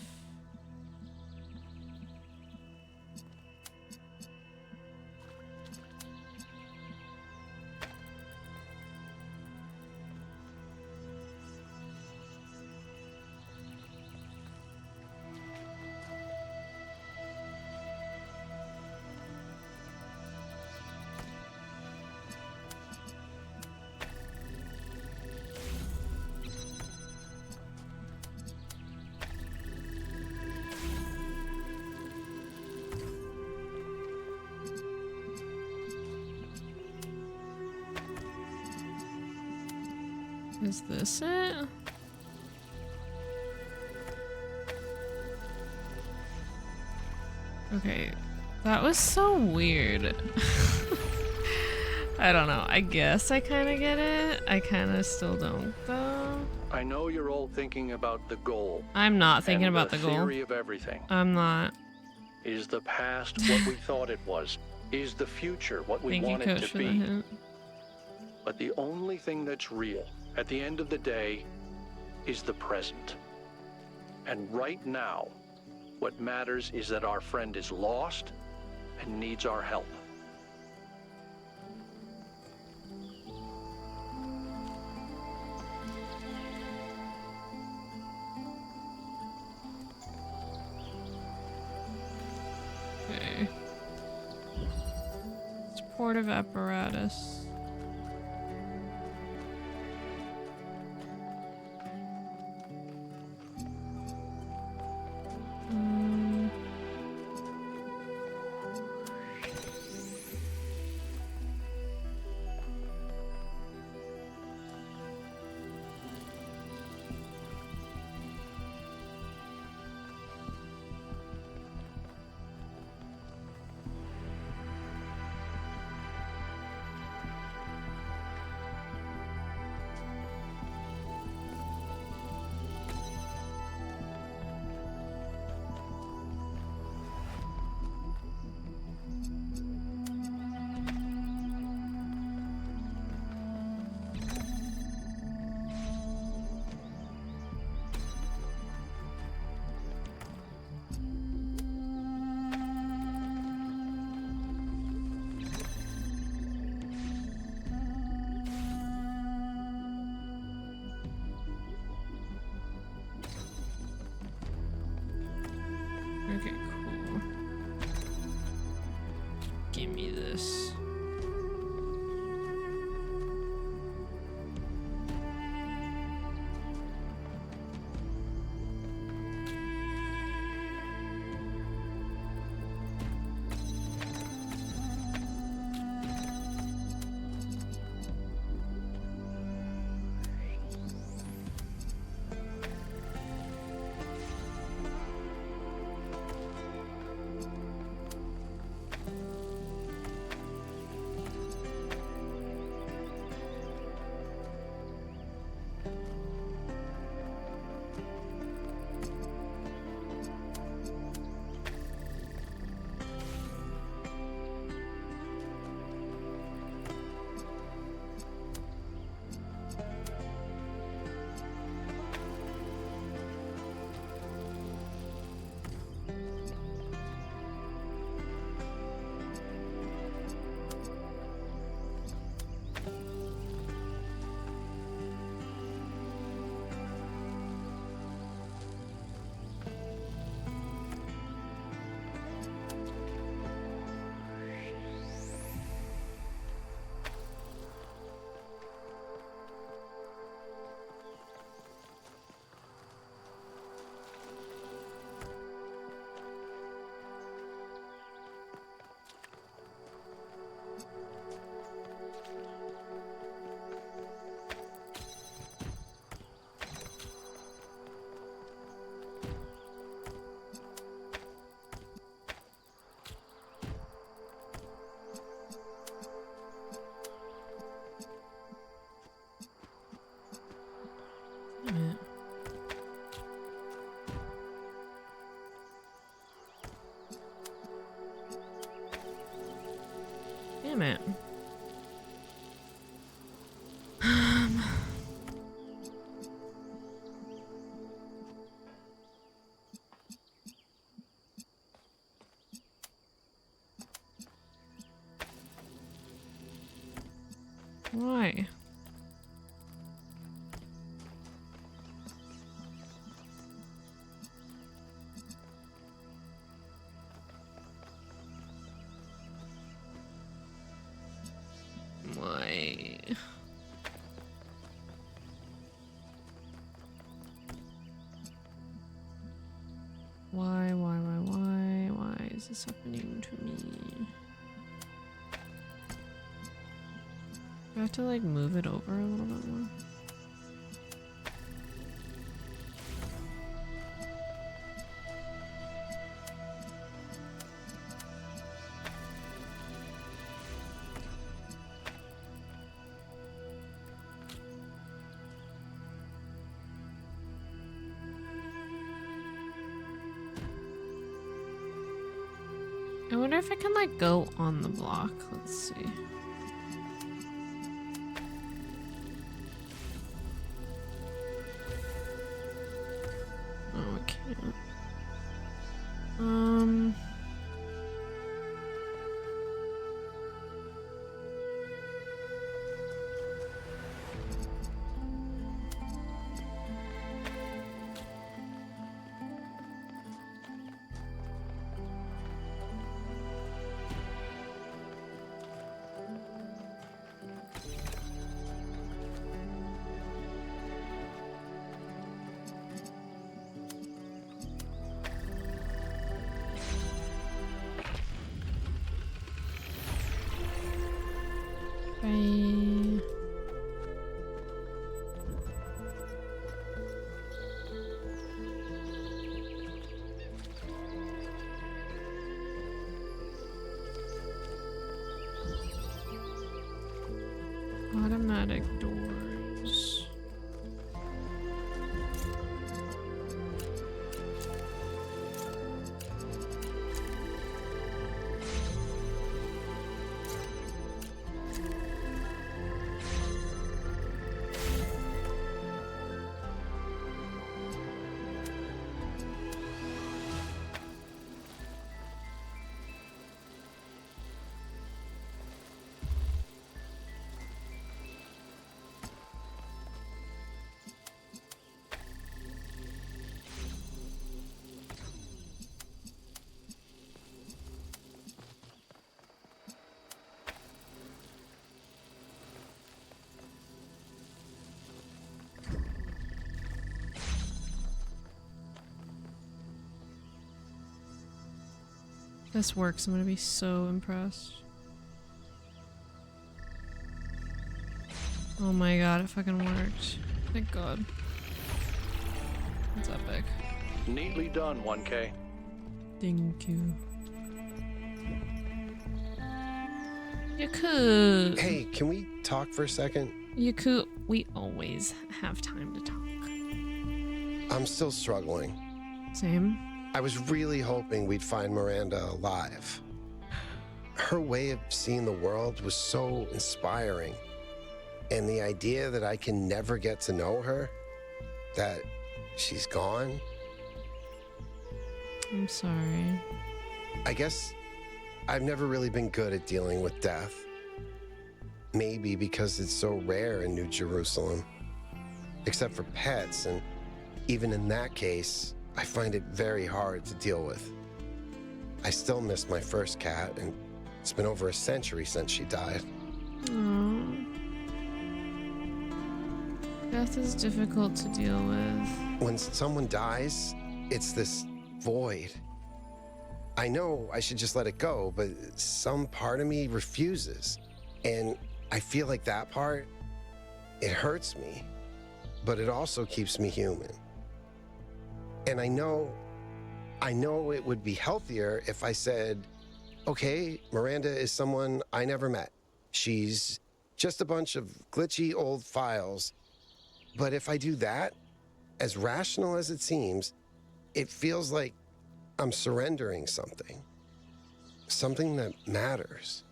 Speaker 1: Is this it? Okay, that was so weird. I don't know. I guess I kind of get it. I kind of still don't, though.
Speaker 2: I know you're all thinking about the goal.
Speaker 1: I'm not thinking about the goal.
Speaker 2: Theory of everything.
Speaker 1: I'm not.
Speaker 2: Is the past what we thought it was? Is the future what we want it to be? But the only thing that's real, at the end of the day, is the present. And right now, what matters is that our friend is lost and needs our help.
Speaker 1: Okay. Supportive apparatus. Okay, cool. Give me this. Damn it. Why? Why? Why is this happening to me? Do I have to like move it over a little bit more? I wonder if I can like go on the block. Let's see. Oh, I can't. Bye. Automatic doors. If this works, I'm gonna be so impressed. Oh my god, it fucking worked. Thank god. That's epic.
Speaker 2: Neatly done, 1K.
Speaker 1: Thank you. Yaku!
Speaker 3: Hey, can we talk for a second?
Speaker 1: Yaku, we always have time to talk.
Speaker 3: I'm still struggling.
Speaker 1: Same.
Speaker 3: I was really hoping we'd find Miranda alive. Her way of seeing the world was so inspiring. And the idea that I can never get to know her, that she's gone.
Speaker 1: I'm sorry.
Speaker 3: I guess I've never really been good at dealing with death. Maybe because it's so rare in New Jerusalem. Except for pets, and even in that case, I find it very hard to deal with. I still miss my first cat, and it's been over a century since she died.
Speaker 1: Aww. Death is difficult to deal with.
Speaker 3: When someone dies, it's this void. I know I should just let it go, but some part of me refuses. And I feel like that part, it hurts me, but it also keeps me human. And I know it would be healthier if I said, okay, Miranda is someone I never met. She's just a bunch of glitchy old files. But if I do that, as rational as it seems, it feels like I'm surrendering something. Something that matters.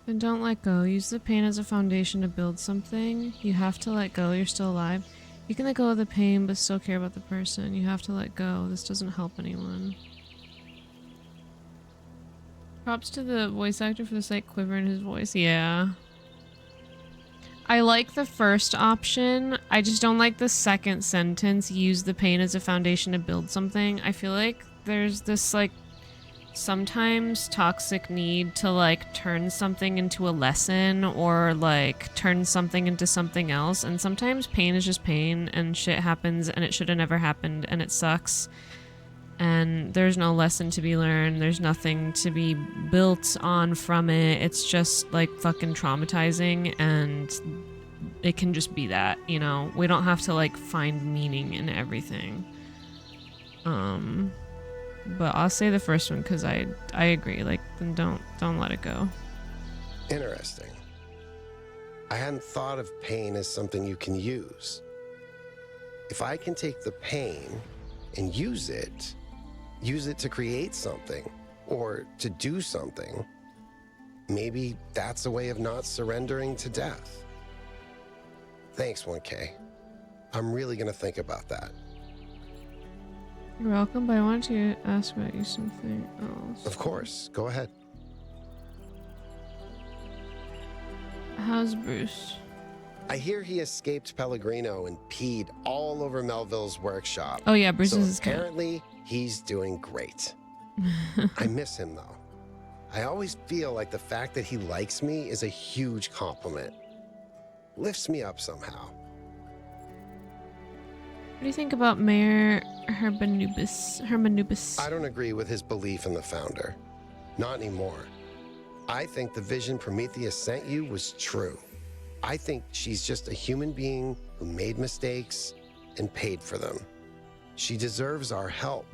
Speaker 1: Then don't let go. Use the pain as a foundation to build something. You have to let go. You're still alive. You can let go of the pain, but still care about the person. You have to let go. This doesn't help anyone. Props to the voice actor for the slight quiver in his voice. Yeah. I like the first option. I just don't like the second sentence. Use the pain as a foundation to build something. I feel like there's this, like, sometimes toxic need to, like, turn something into a lesson or, like, turn something into something else. And sometimes pain is just pain and shit happens and it should have never happened and it sucks. And there's no lesson to be learned. There's nothing to be built on from it. It's just, like, fucking traumatizing, and it can just be that, you know? We don't have to, like, find meaning in everything. But I'll say the first one because I agree. Like, then don't let it go.
Speaker 3: Interesting. I hadn't thought of pain as something you can use. If I can take the pain and use it, use it to create something or to do something. Maybe that's a way of not surrendering to death. Thanks, 1K. I'm really gonna think about that.
Speaker 1: You're welcome, but I wanted to ask about you something else.
Speaker 3: Of course, go ahead.
Speaker 1: How's Bruce?
Speaker 3: I hear he escaped Pellegrino and peed all over Melville's workshop.
Speaker 1: Oh yeah, Bruce
Speaker 3: so
Speaker 1: is his cat.
Speaker 3: apparently he's doing great. I miss him though. I always feel like the fact that he likes me is a huge compliment. Lifts me up somehow.
Speaker 1: What do you think about Mayor Hermanubis?
Speaker 3: I don't agree with his belief in the founder. Not anymore. I think the vision Prometheus sent you was true. I think she's just a human being who made mistakes and paid for them. She deserves our help,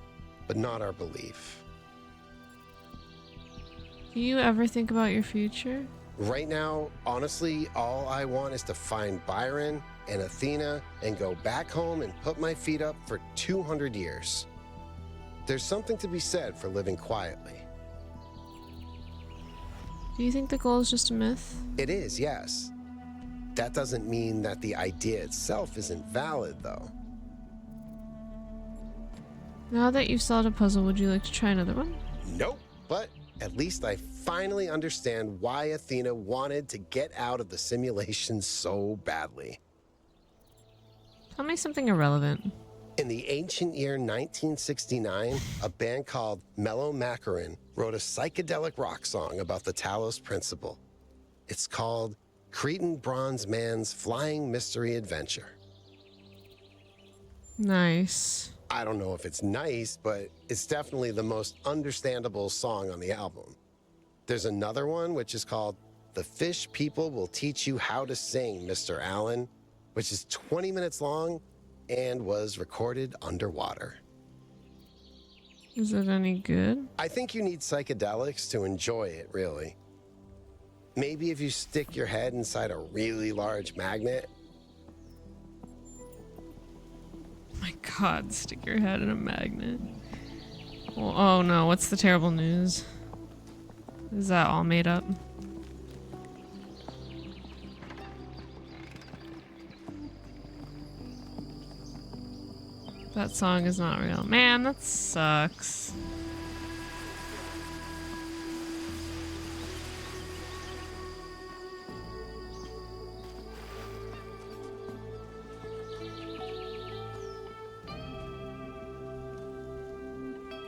Speaker 3: but not our belief.
Speaker 1: Do you ever think about your future?
Speaker 3: Right now, honestly, all I want is to find Byron and Athena and go back home and put my feet up for 200 years. There's something to be said for living quietly.
Speaker 1: Do you think the goal is just a myth?
Speaker 3: It is, yes. That doesn't mean that the idea itself isn't valid, though.
Speaker 1: Now that you've solved a puzzle, would you like to try another one?
Speaker 3: Nope, but at least I finally understand why Athena wanted to get out of the simulation so badly.
Speaker 1: Tell me something irrelevant.
Speaker 3: In the ancient year 1969, a band called Mellow Macaron wrote a psychedelic rock song about the Talos principle. It's called Cretan Bronze Man's Flying Mystery Adventure.
Speaker 1: Nice.
Speaker 3: I don't know if it's nice, but it's definitely the most understandable song on the album. There's another one which is called The Fish People Will Teach You How to Sing, Mr. Allen, which is 20 minutes long and was recorded underwater.
Speaker 1: Is it any good?
Speaker 3: I think you need psychedelics to enjoy it, really. Maybe if you stick your head inside a really large magnet.
Speaker 1: My God, stick your head in a magnet. Well, oh no, what's the terrible news? Is that all made up? That song is not real. Man, that sucks.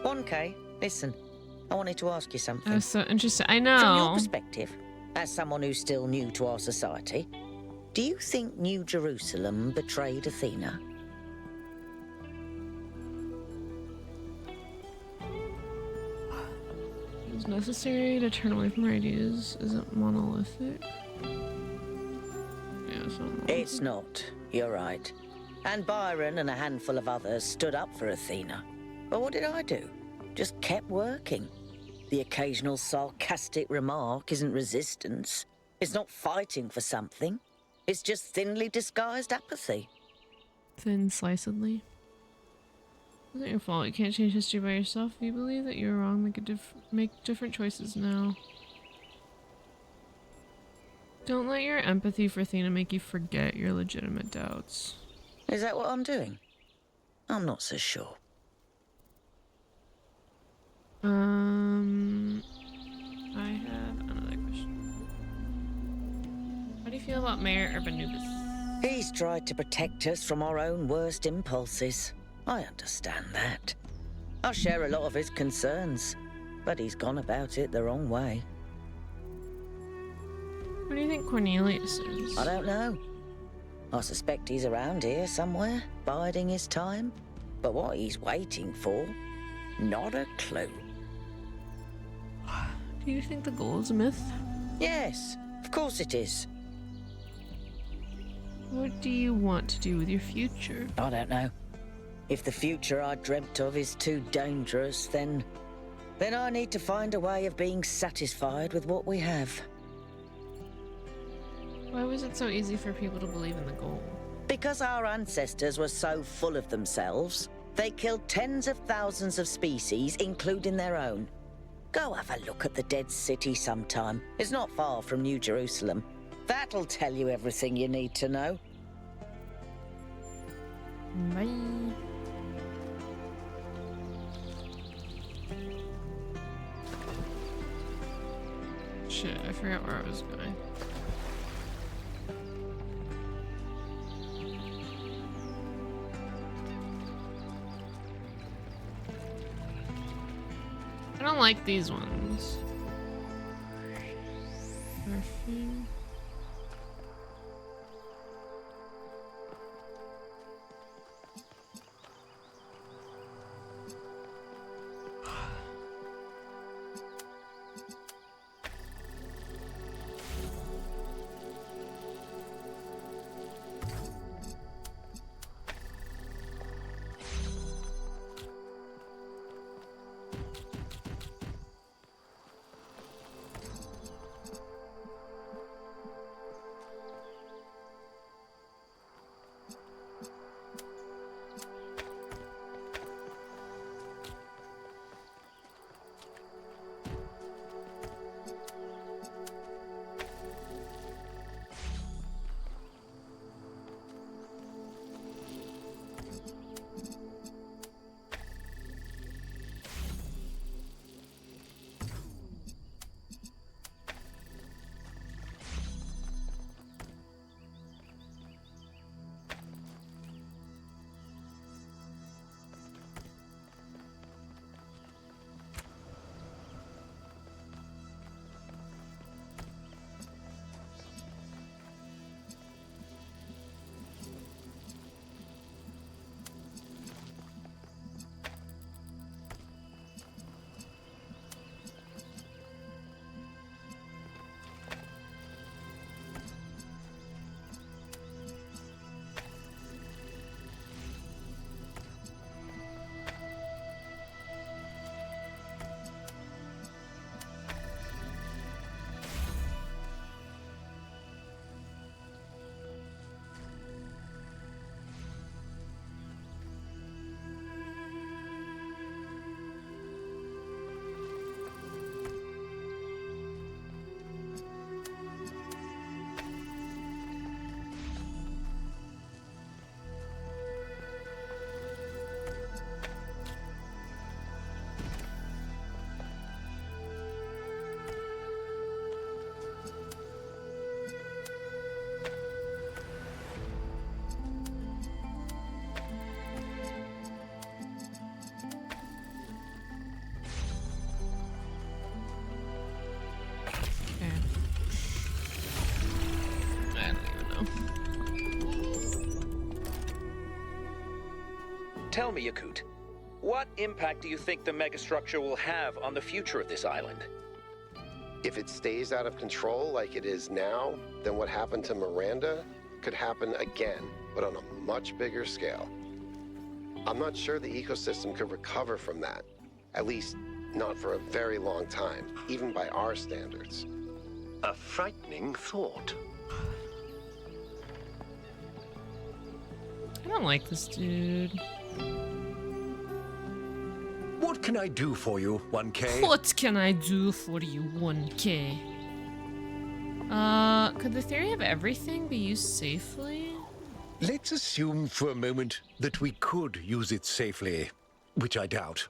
Speaker 4: Okay, listen. I wanted to ask you something.
Speaker 1: That was so interesting. I know.
Speaker 4: From your perspective, as someone who's still new to our society, do you think New Jerusalem betrayed Athena?
Speaker 1: It was necessary to turn away from her ideas. Isn't monolithic? Yeah, it's not monolithic.
Speaker 4: It's not. You're right. And Byron and a handful of others stood up for Athena. But what did I do? Just kept working. The occasional sarcastic remark isn't resistance. It's not fighting for something. It's just thinly disguised apathy.
Speaker 1: Thin sliceedly. It's not your fault. You can't change history by yourself. If you believe that you're wrong, make different choices now. Don't let your empathy for Athena make you forget your legitimate doubts.
Speaker 4: Is that what I'm doing? I'm not so sure.
Speaker 1: I have another question. How do you feel about Mayor Urbanubis?
Speaker 4: He's tried to protect us from our own worst impulses. I understand that. I share a lot of his concerns, but he's gone about it the wrong way.
Speaker 1: What do you think Cornelius is?
Speaker 4: I don't know. I suspect he's around here somewhere, biding his time. But what he's waiting for, not a clue.
Speaker 1: Do you think the goal is a myth?
Speaker 4: Yes, of course it is.
Speaker 1: What do you want to do with your future?
Speaker 4: I don't know. If the future I dreamt of is too dangerous, then I need to find a way of being satisfied with what we have.
Speaker 1: Why was it so easy for people to believe in the goal?
Speaker 4: Because our ancestors were so full of themselves, They killed tens of thousands of species, including their own. Go have a look at the dead city sometime. It's not far from New Jerusalem. That'll tell you everything you need to know.
Speaker 1: Bye. Shit, I forgot where I was going. I don't like these ones. Perfume.
Speaker 10: Tell me, Yakut, what impact do you think the megastructure will have on the future of this island?
Speaker 3: If it stays out of control like it is now, then what happened to Miranda could happen again, but on a much bigger scale. I'm not sure the ecosystem could recover from that. At least, not for a very long time, even by our standards.
Speaker 9: A frightening thought.
Speaker 1: I don't like this dude.
Speaker 9: What can I do for you, 1K?
Speaker 1: What can I do for you, 1K? Could the theory of everything be used safely?
Speaker 9: Let's assume for a moment that we could use it safely, which I doubt.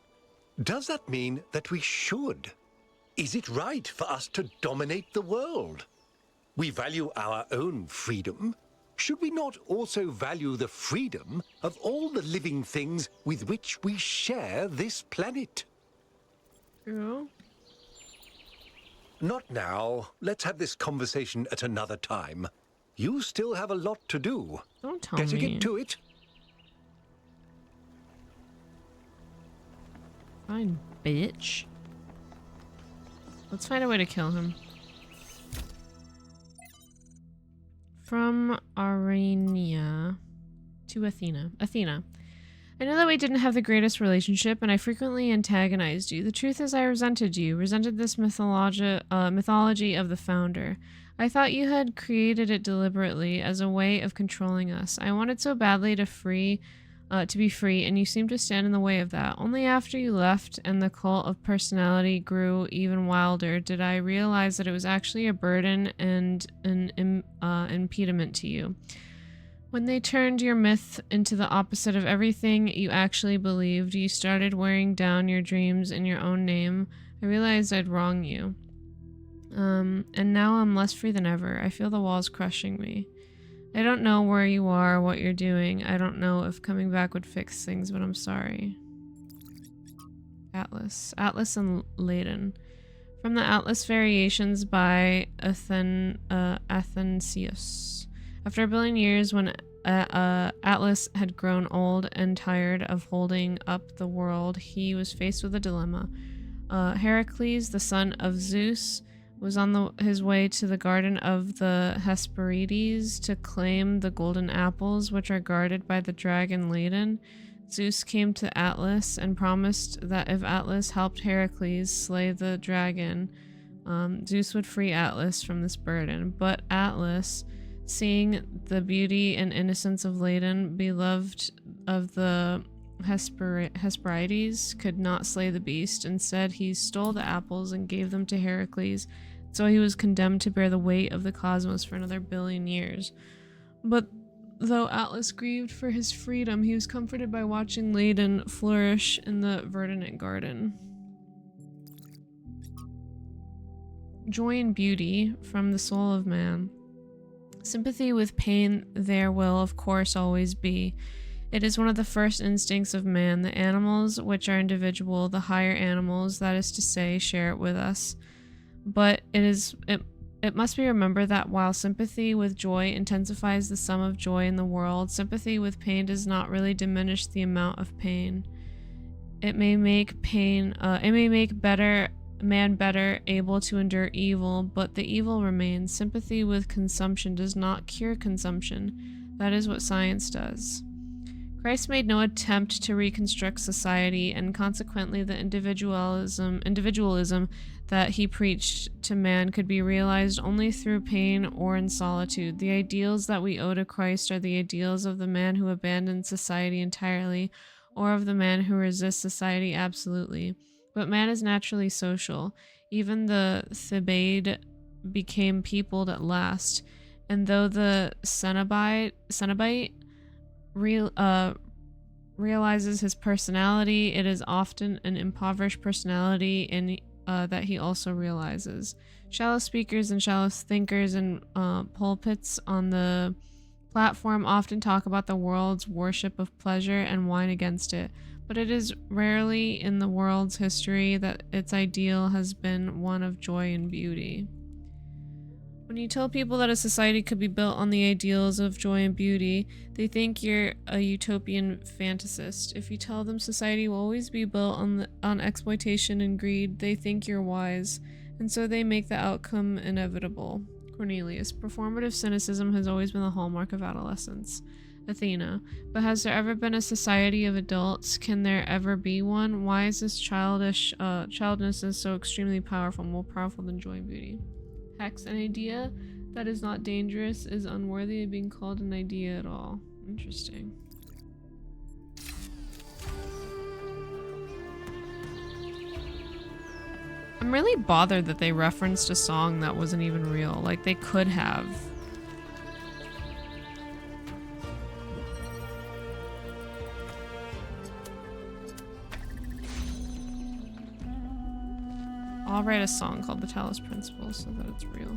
Speaker 9: Does that mean that we should? Is it right for us to dominate the world? We value our own freedom. Should we not also value the freedom of all the living things with which we share this planet?
Speaker 1: Yeah.
Speaker 9: Not now. Let's have this conversation at another time. You still have a lot to do.
Speaker 1: Don't tell
Speaker 9: Better
Speaker 1: me.
Speaker 9: get to it.
Speaker 1: Fine, bitch. Let's find a way to kill him. From Arania to Athena. Athena. I know that we didn't have the greatest relationship, and I frequently antagonized you. The truth is I resented you, resented this mythology of the Founder. I thought you had created it deliberately as a way of controlling us. I wanted so badly to free to be free, and you seemed to stand in the way of that. Only after you left and the cult of personality grew even wilder did I realize that it was actually a burden and an impediment to you. When they turned your myth into the opposite of everything you actually believed, you started wearing down your dreams in your own name. I realized I'd wronged you. And now I'm less free than ever. I feel the walls crushing me. I don't know where you are or what you're doing. I don't know if coming back would fix things, but I'm sorry. Atlas. Atlas and Leyden. From the Atlas Variations by Athanasius. After a billion years, when Atlas had grown old and tired of holding up the world, he was faced with a dilemma. Heracles, the son of Zeus, was on his way to the garden of the Hesperides to claim the golden apples, which are guarded by the dragon Leyden. Zeus came to Atlas and promised that if Atlas helped Heracles slay the dragon, Zeus would free Atlas from this burden. But Atlas, seeing the beauty and innocence of Leyden, beloved of the Hesperides, could not slay the beast. Instead, he stole the apples and gave them to Heracles, so he was condemned to bear the weight of the cosmos for another billion years. But though Atlas grieved for his freedom, he was comforted by watching Leyden flourish in the verdant garden. Joy and beauty from the soul of man. Sympathy with pain there will, of course, always be. It is one of the first instincts of man. The animals, which are individual, the higher animals, that is to say, share it with us. But it must be remembered that while sympathy with joy intensifies the sum of joy in the world, sympathy with pain does not really diminish the amount of pain. It may make man better able to endure evil, but the evil remains. Sympathy with consumption does not cure consumption. That is what science does. Christ made no attempt to reconstruct society, and consequently the individualism that he preached to man could be realized only through pain or in solitude. The ideals that we owe to Christ are the ideals of the man who abandons society entirely, or of the man who resists society absolutely. But man is naturally social. Even the Thebaid became peopled at last, and though the Cenobite realizes his personality, it is often an impoverished personality in that he also realizes. Shallow speakers and shallow thinkers in pulpits on the platform often talk about the world's worship of pleasure and whine against it, but it is rarely in the world's history that its ideal has been one of joy and beauty. When you tell people that a society could be built on the ideals of joy and beauty, they think you're a utopian fantasist. If you tell them society will always be built on exploitation and greed, they think you're wise, and so they make the outcome inevitable. Cornelius. Performative cynicism has always been the hallmark of adolescence. Athena. But has there ever been a society of adults? Can there ever be one? Why is this childness is so extremely powerful, more powerful than joy and beauty? Hex. An idea that is not dangerous is unworthy of being called an idea at all. Interesting. I'm really bothered that they referenced a song that wasn't even real. Like, they could have. I'll write a song called the Talos Principle so that it's real.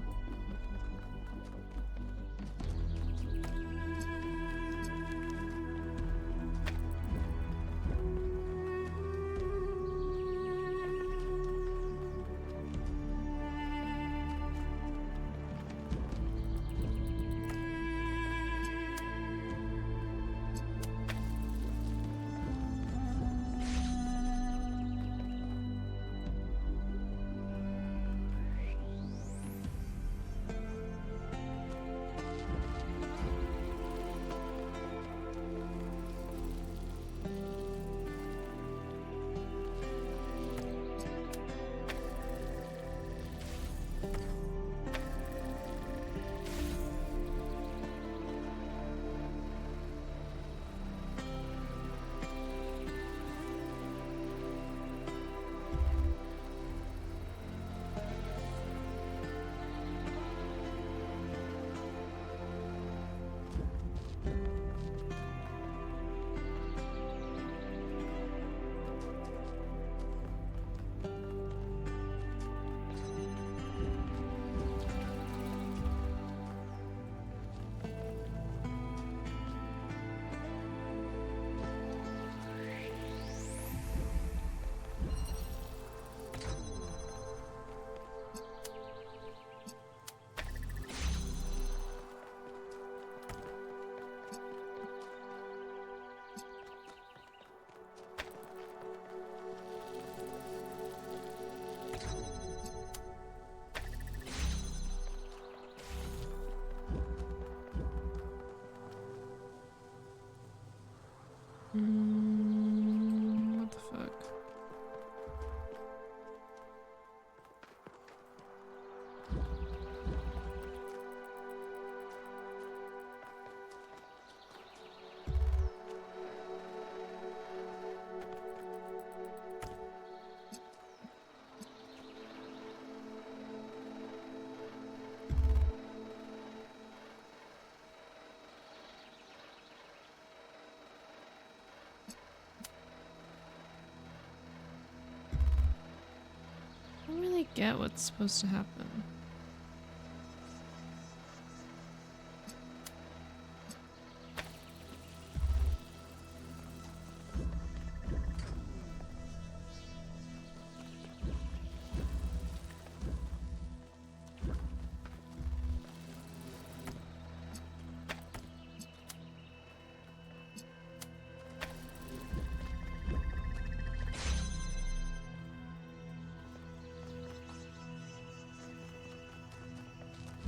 Speaker 1: I don't really get what's supposed to happen.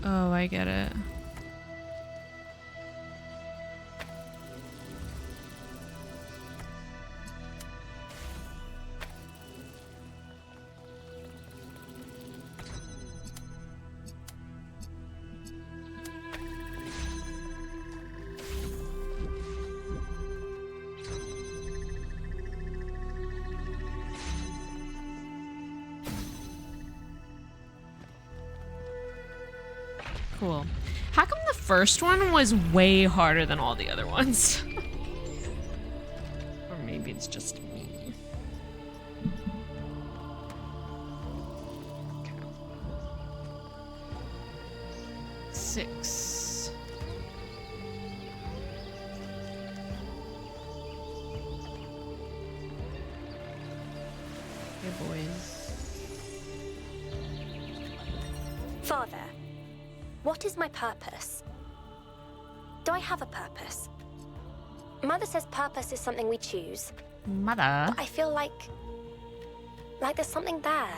Speaker 1: Oh, I get it. Cool. How come the first one was way harder than all the other ones? Or maybe it's just me. Okay. 6. Hey, boys.
Speaker 6: Father, what is my purpose? Do I have a purpose? Mother says purpose is something we choose.
Speaker 1: Mother?
Speaker 6: But I feel like there's something there.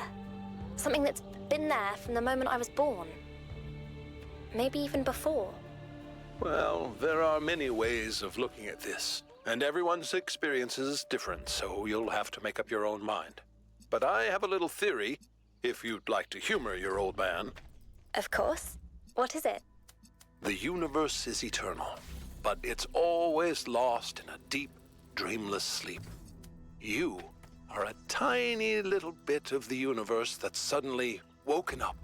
Speaker 6: Something that's been there from the moment I was born. Maybe even before.
Speaker 8: Well, there are many ways of looking at this, and everyone's experience is different, so you'll have to make up your own mind. But I have a little theory, if you'd like to humor your old man.
Speaker 6: Of course. What is it?
Speaker 8: The universe is eternal, but it's always lost in a deep, dreamless sleep. You are a tiny little bit of the universe that's suddenly woken up,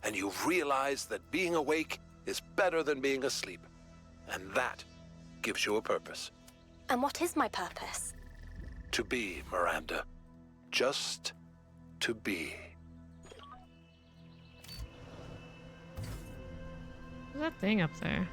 Speaker 8: and you've realized that being awake is better than being asleep. And that gives you a purpose.
Speaker 6: And what is my purpose?
Speaker 8: To be, Miranda. Just to be.
Speaker 1: What's that thing up there?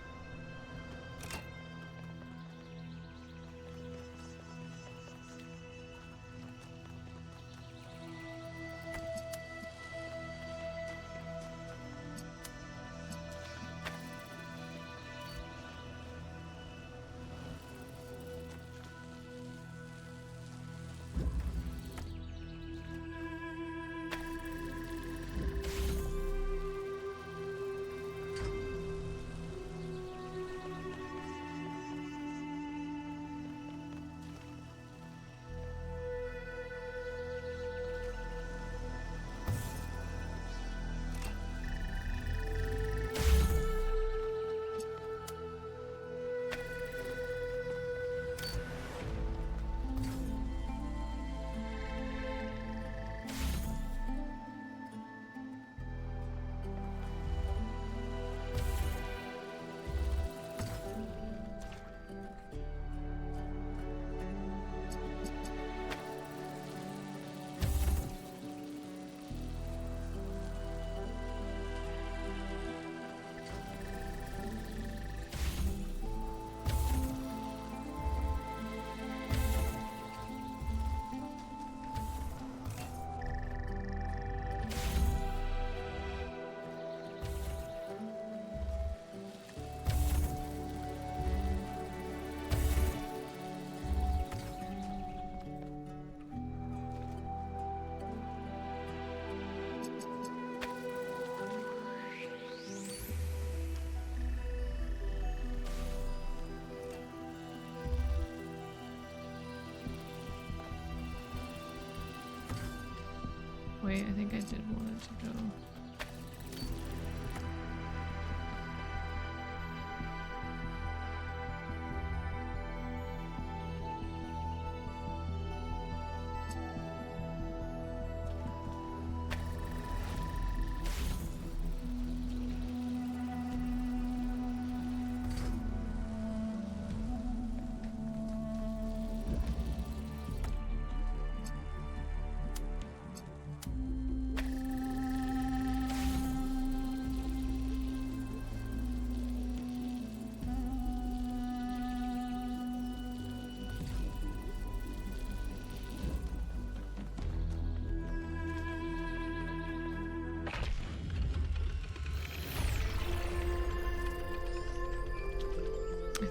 Speaker 1: Wait, I think I did want it to go.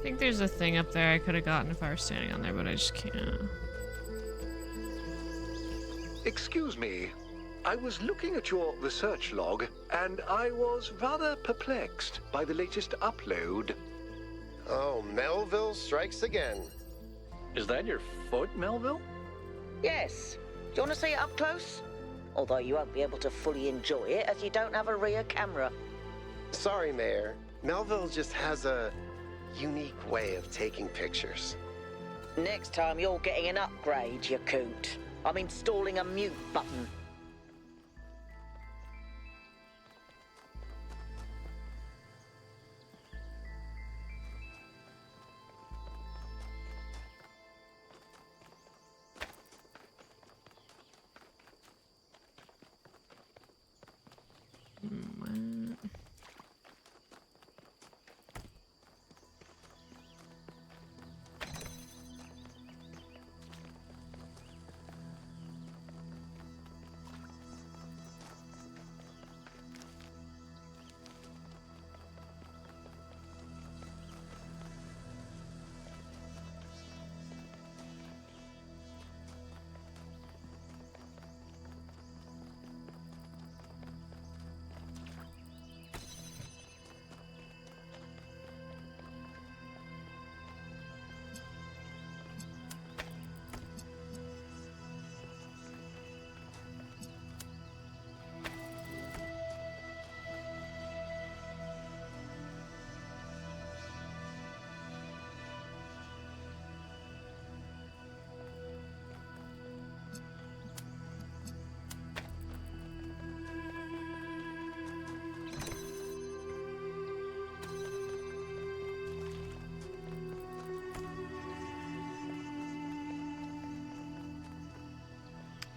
Speaker 1: think there's a thing up there I could have gotten if I were standing on there, but I just can't.
Speaker 9: Excuse me. I was looking at your research log, and I was rather perplexed by the latest upload.
Speaker 3: Oh, Melville strikes again.
Speaker 2: Is that your foot, Melville?
Speaker 4: Yes. Do you want to see it up close? Although you won't be able to fully enjoy it as you don't have a rear camera.
Speaker 3: Sorry, Mayor. Melville just has a unique way of taking pictures.
Speaker 4: Next time you're getting an upgrade, you coot. I'm installing a mute button.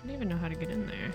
Speaker 1: I don't even know how to get in there.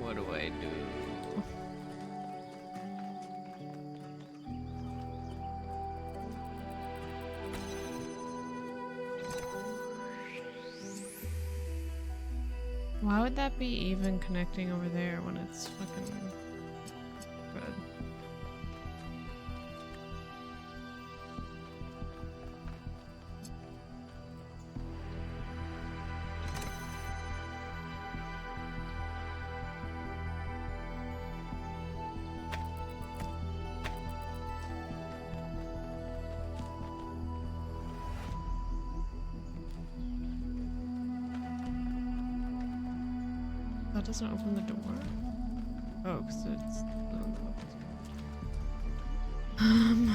Speaker 1: What do I do? Why would that be even connecting over there when it's fucking good? That doesn't open the door? Oh, because it's... I don't know.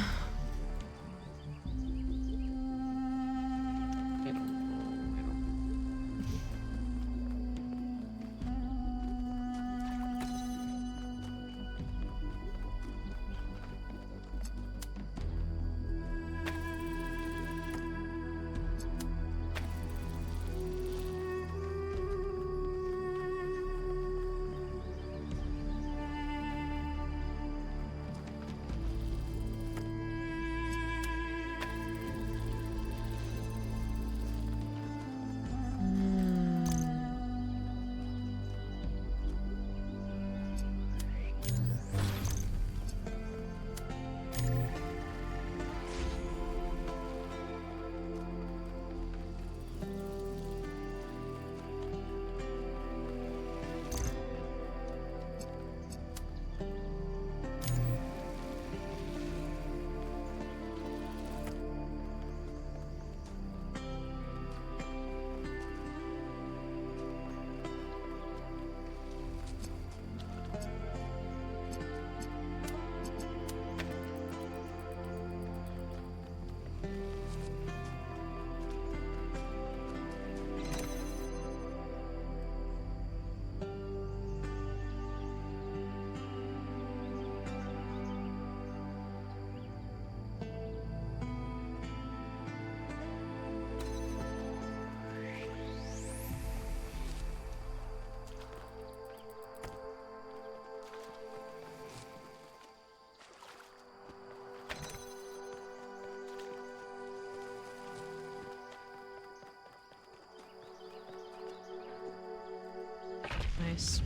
Speaker 1: Nice.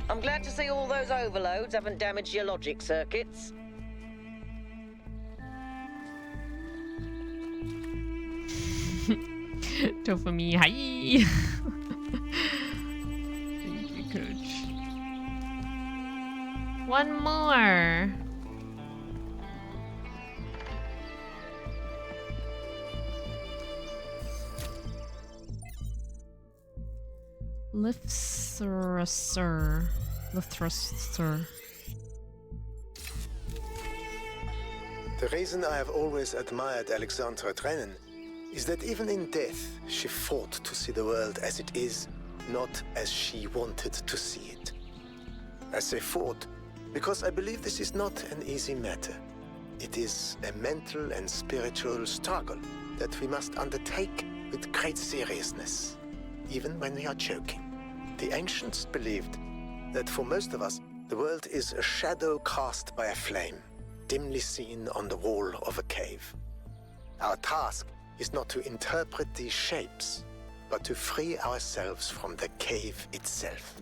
Speaker 11: I'm glad to see all those overloads haven't damaged your logic circuits.
Speaker 1: Tofumi, hi! Thank you, coach. One more! Lithruster.
Speaker 12: The reason I have always admired Alexandra Drennan is that even in death, she fought to see the world as it is, not as she wanted to see it. I say fought because I believe this is not an easy matter. It is a mental and spiritual struggle that we must undertake with great seriousness, even when we are joking. The ancients believed that for most of us, the world is a shadow cast by a flame, dimly seen on the wall of a cave. Our task is not to interpret these shapes, but to free ourselves from the cave itself.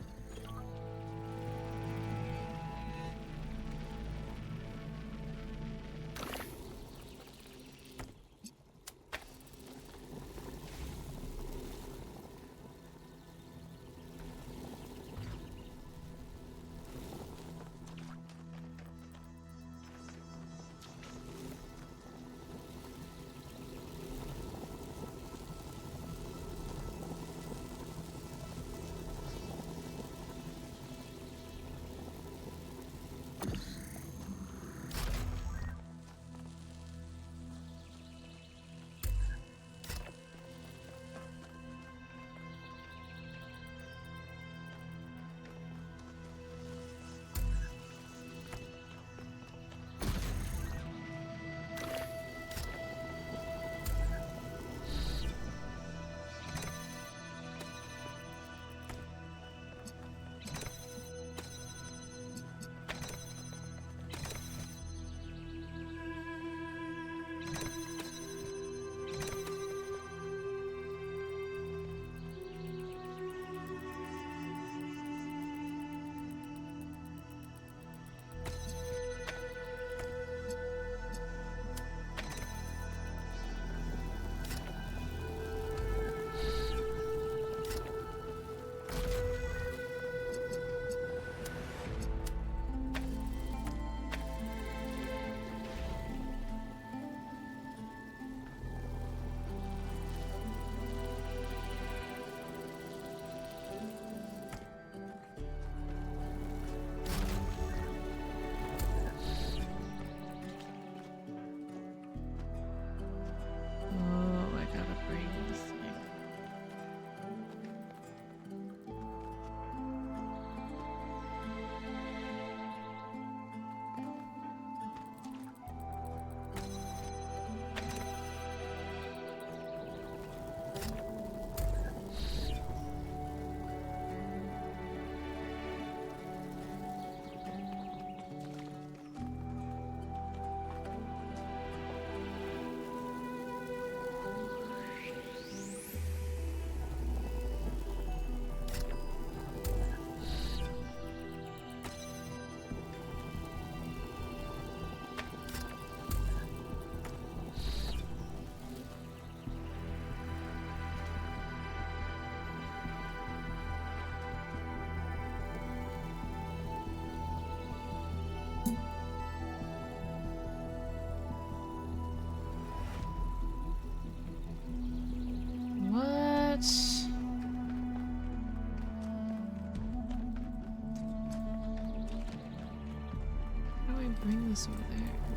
Speaker 1: bring this over there?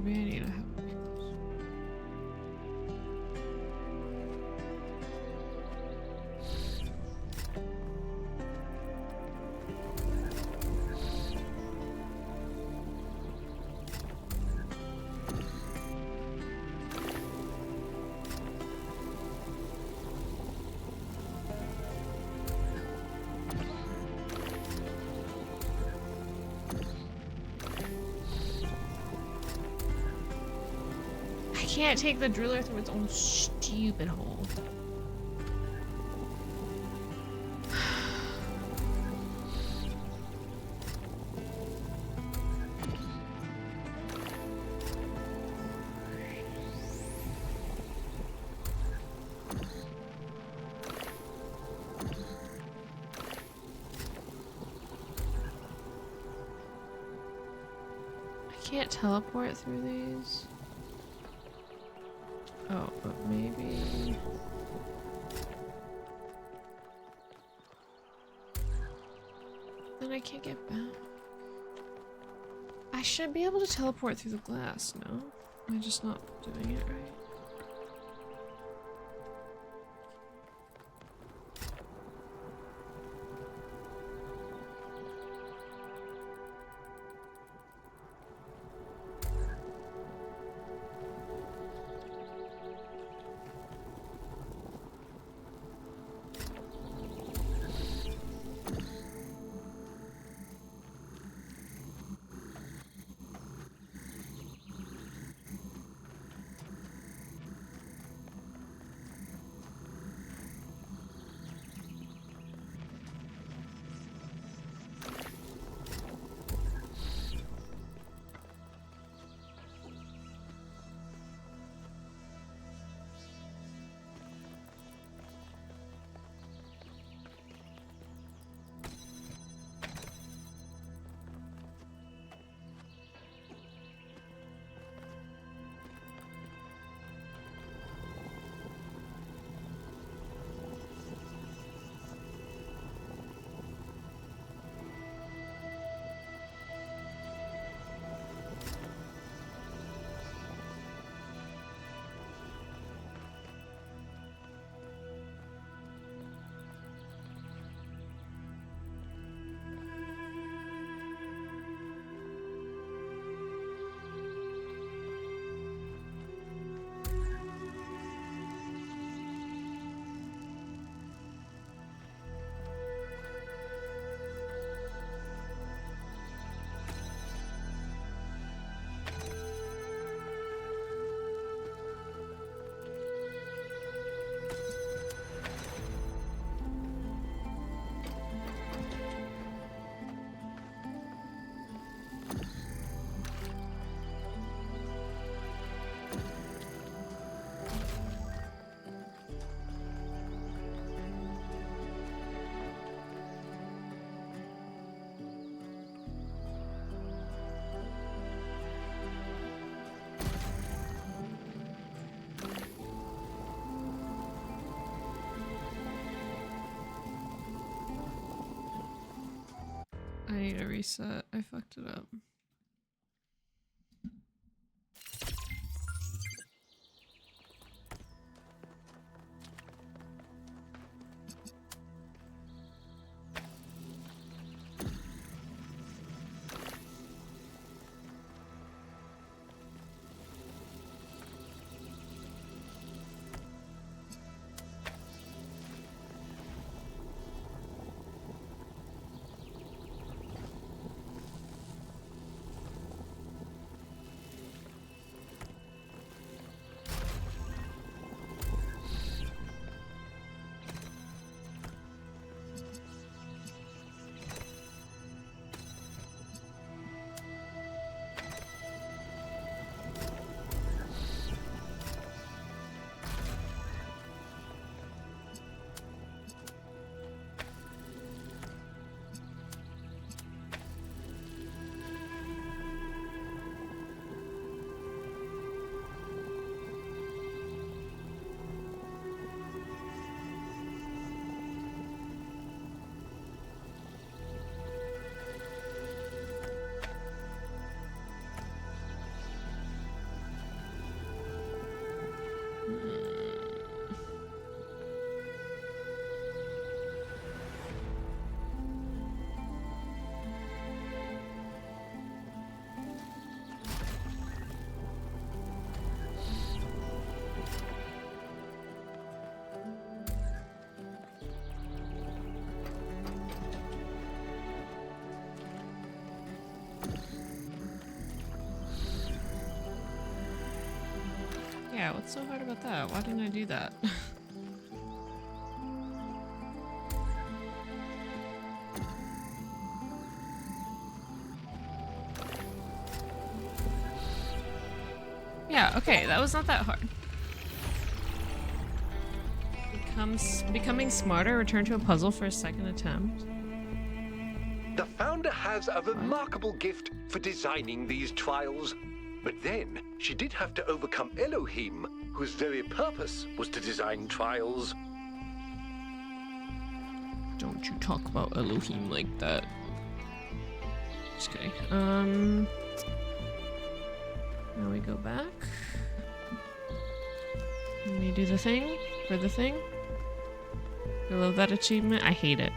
Speaker 1: Maybe I need to have it. I can't take the driller through its own stupid hole. I can't teleport through these. Oh, but maybe... Then I can't get back. I should be able to teleport through the glass, no? Am I just not doing it right? I need a reset. I fucked it up. Yeah, what's so hard about that? Why didn't I do that? Yeah, okay, that was not that hard. Becoming smarter, return to a puzzle for a second attempt.
Speaker 9: The founder has a remarkable gift for designing these trials. But then, she did have to overcome Elohim, whose very purpose was to design trials.
Speaker 1: Don't you talk about Elohim like that. Just kidding. Now we go back. And we do the thing for the thing. I love that achievement. I hate it.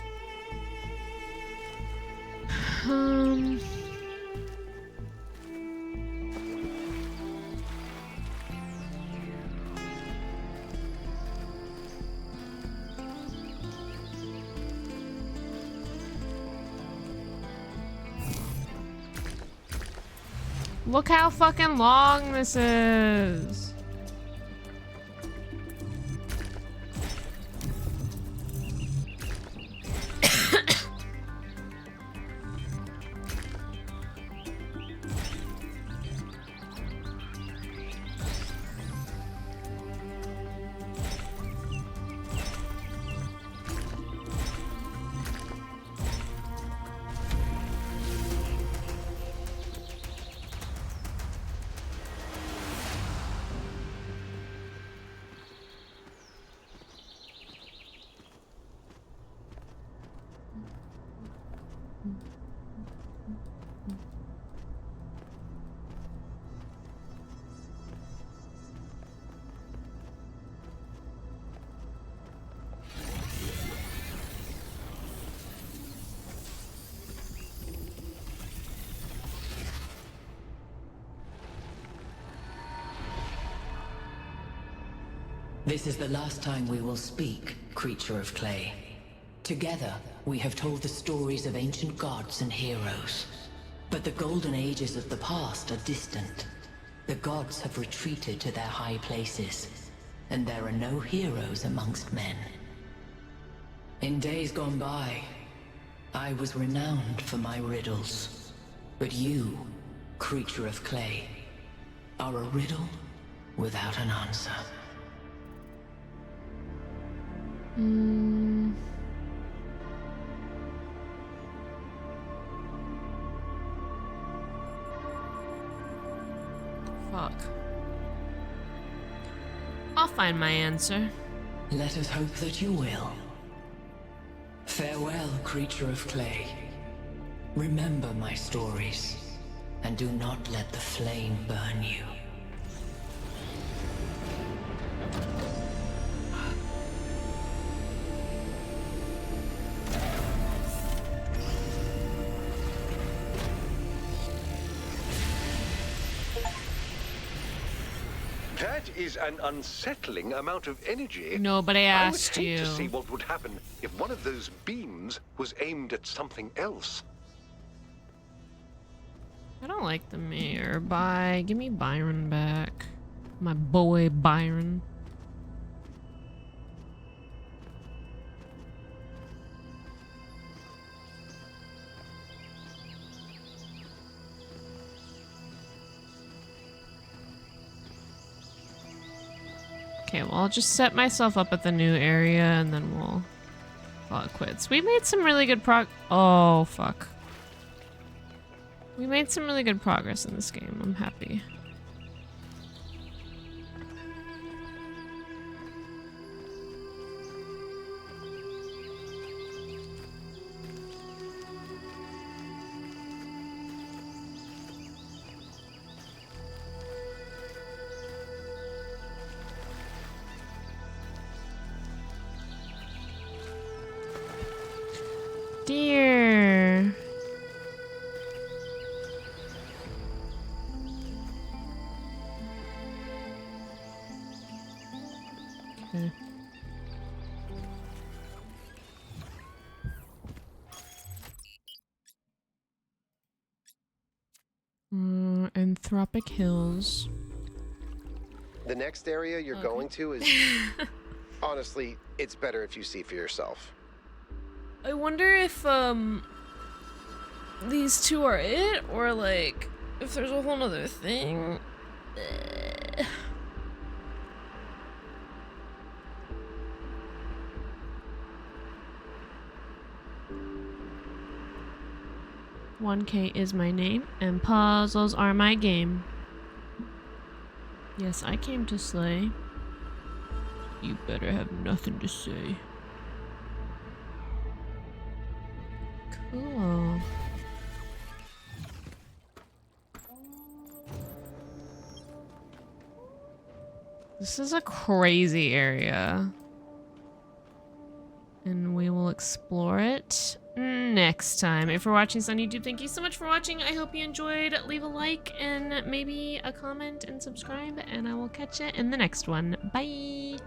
Speaker 1: Look how fucking long this is.
Speaker 13: This is the last time we will speak, creature of clay. Together, we have told the stories of ancient gods and heroes. But the golden ages of the past are distant. The gods have retreated to their high places, and there are no heroes amongst men. In days gone by, I was renowned for my riddles. But you, creature of clay, are a riddle without an answer.
Speaker 1: Fuck. I'll find my answer.
Speaker 13: Let us hope that you will. Farewell, creature of clay. Remember my stories, and do not let the flame burn you.
Speaker 9: That is an unsettling amount of energy.
Speaker 1: No, but I asked
Speaker 9: would hate
Speaker 1: you.
Speaker 9: to see what would happen if one of those beams was aimed at something else.
Speaker 1: I don't like the mayor. Bye. Give me Byron back. My boy Byron. Okay, well, I'll just set myself up at the new area and then we'll call it quits. We made some really good oh, fuck. We made some really good progress in this game. I'm happy. Dear. Okay. Anthropic Hills.
Speaker 3: The next area you're going to is... honestly, it's better if you see for yourself.
Speaker 1: I wonder if, these two are it, or, like, if there's a whole nother thing. 1K is my name, and puzzles are my game. Yes, I came to slay. You better have nothing to say. Cool. This is a crazy area. And we will explore it next time. If you're watching this on YouTube, thank you so much for watching. I hope you enjoyed. Leave a like and maybe a comment and subscribe, and I will catch you in the next one. Bye!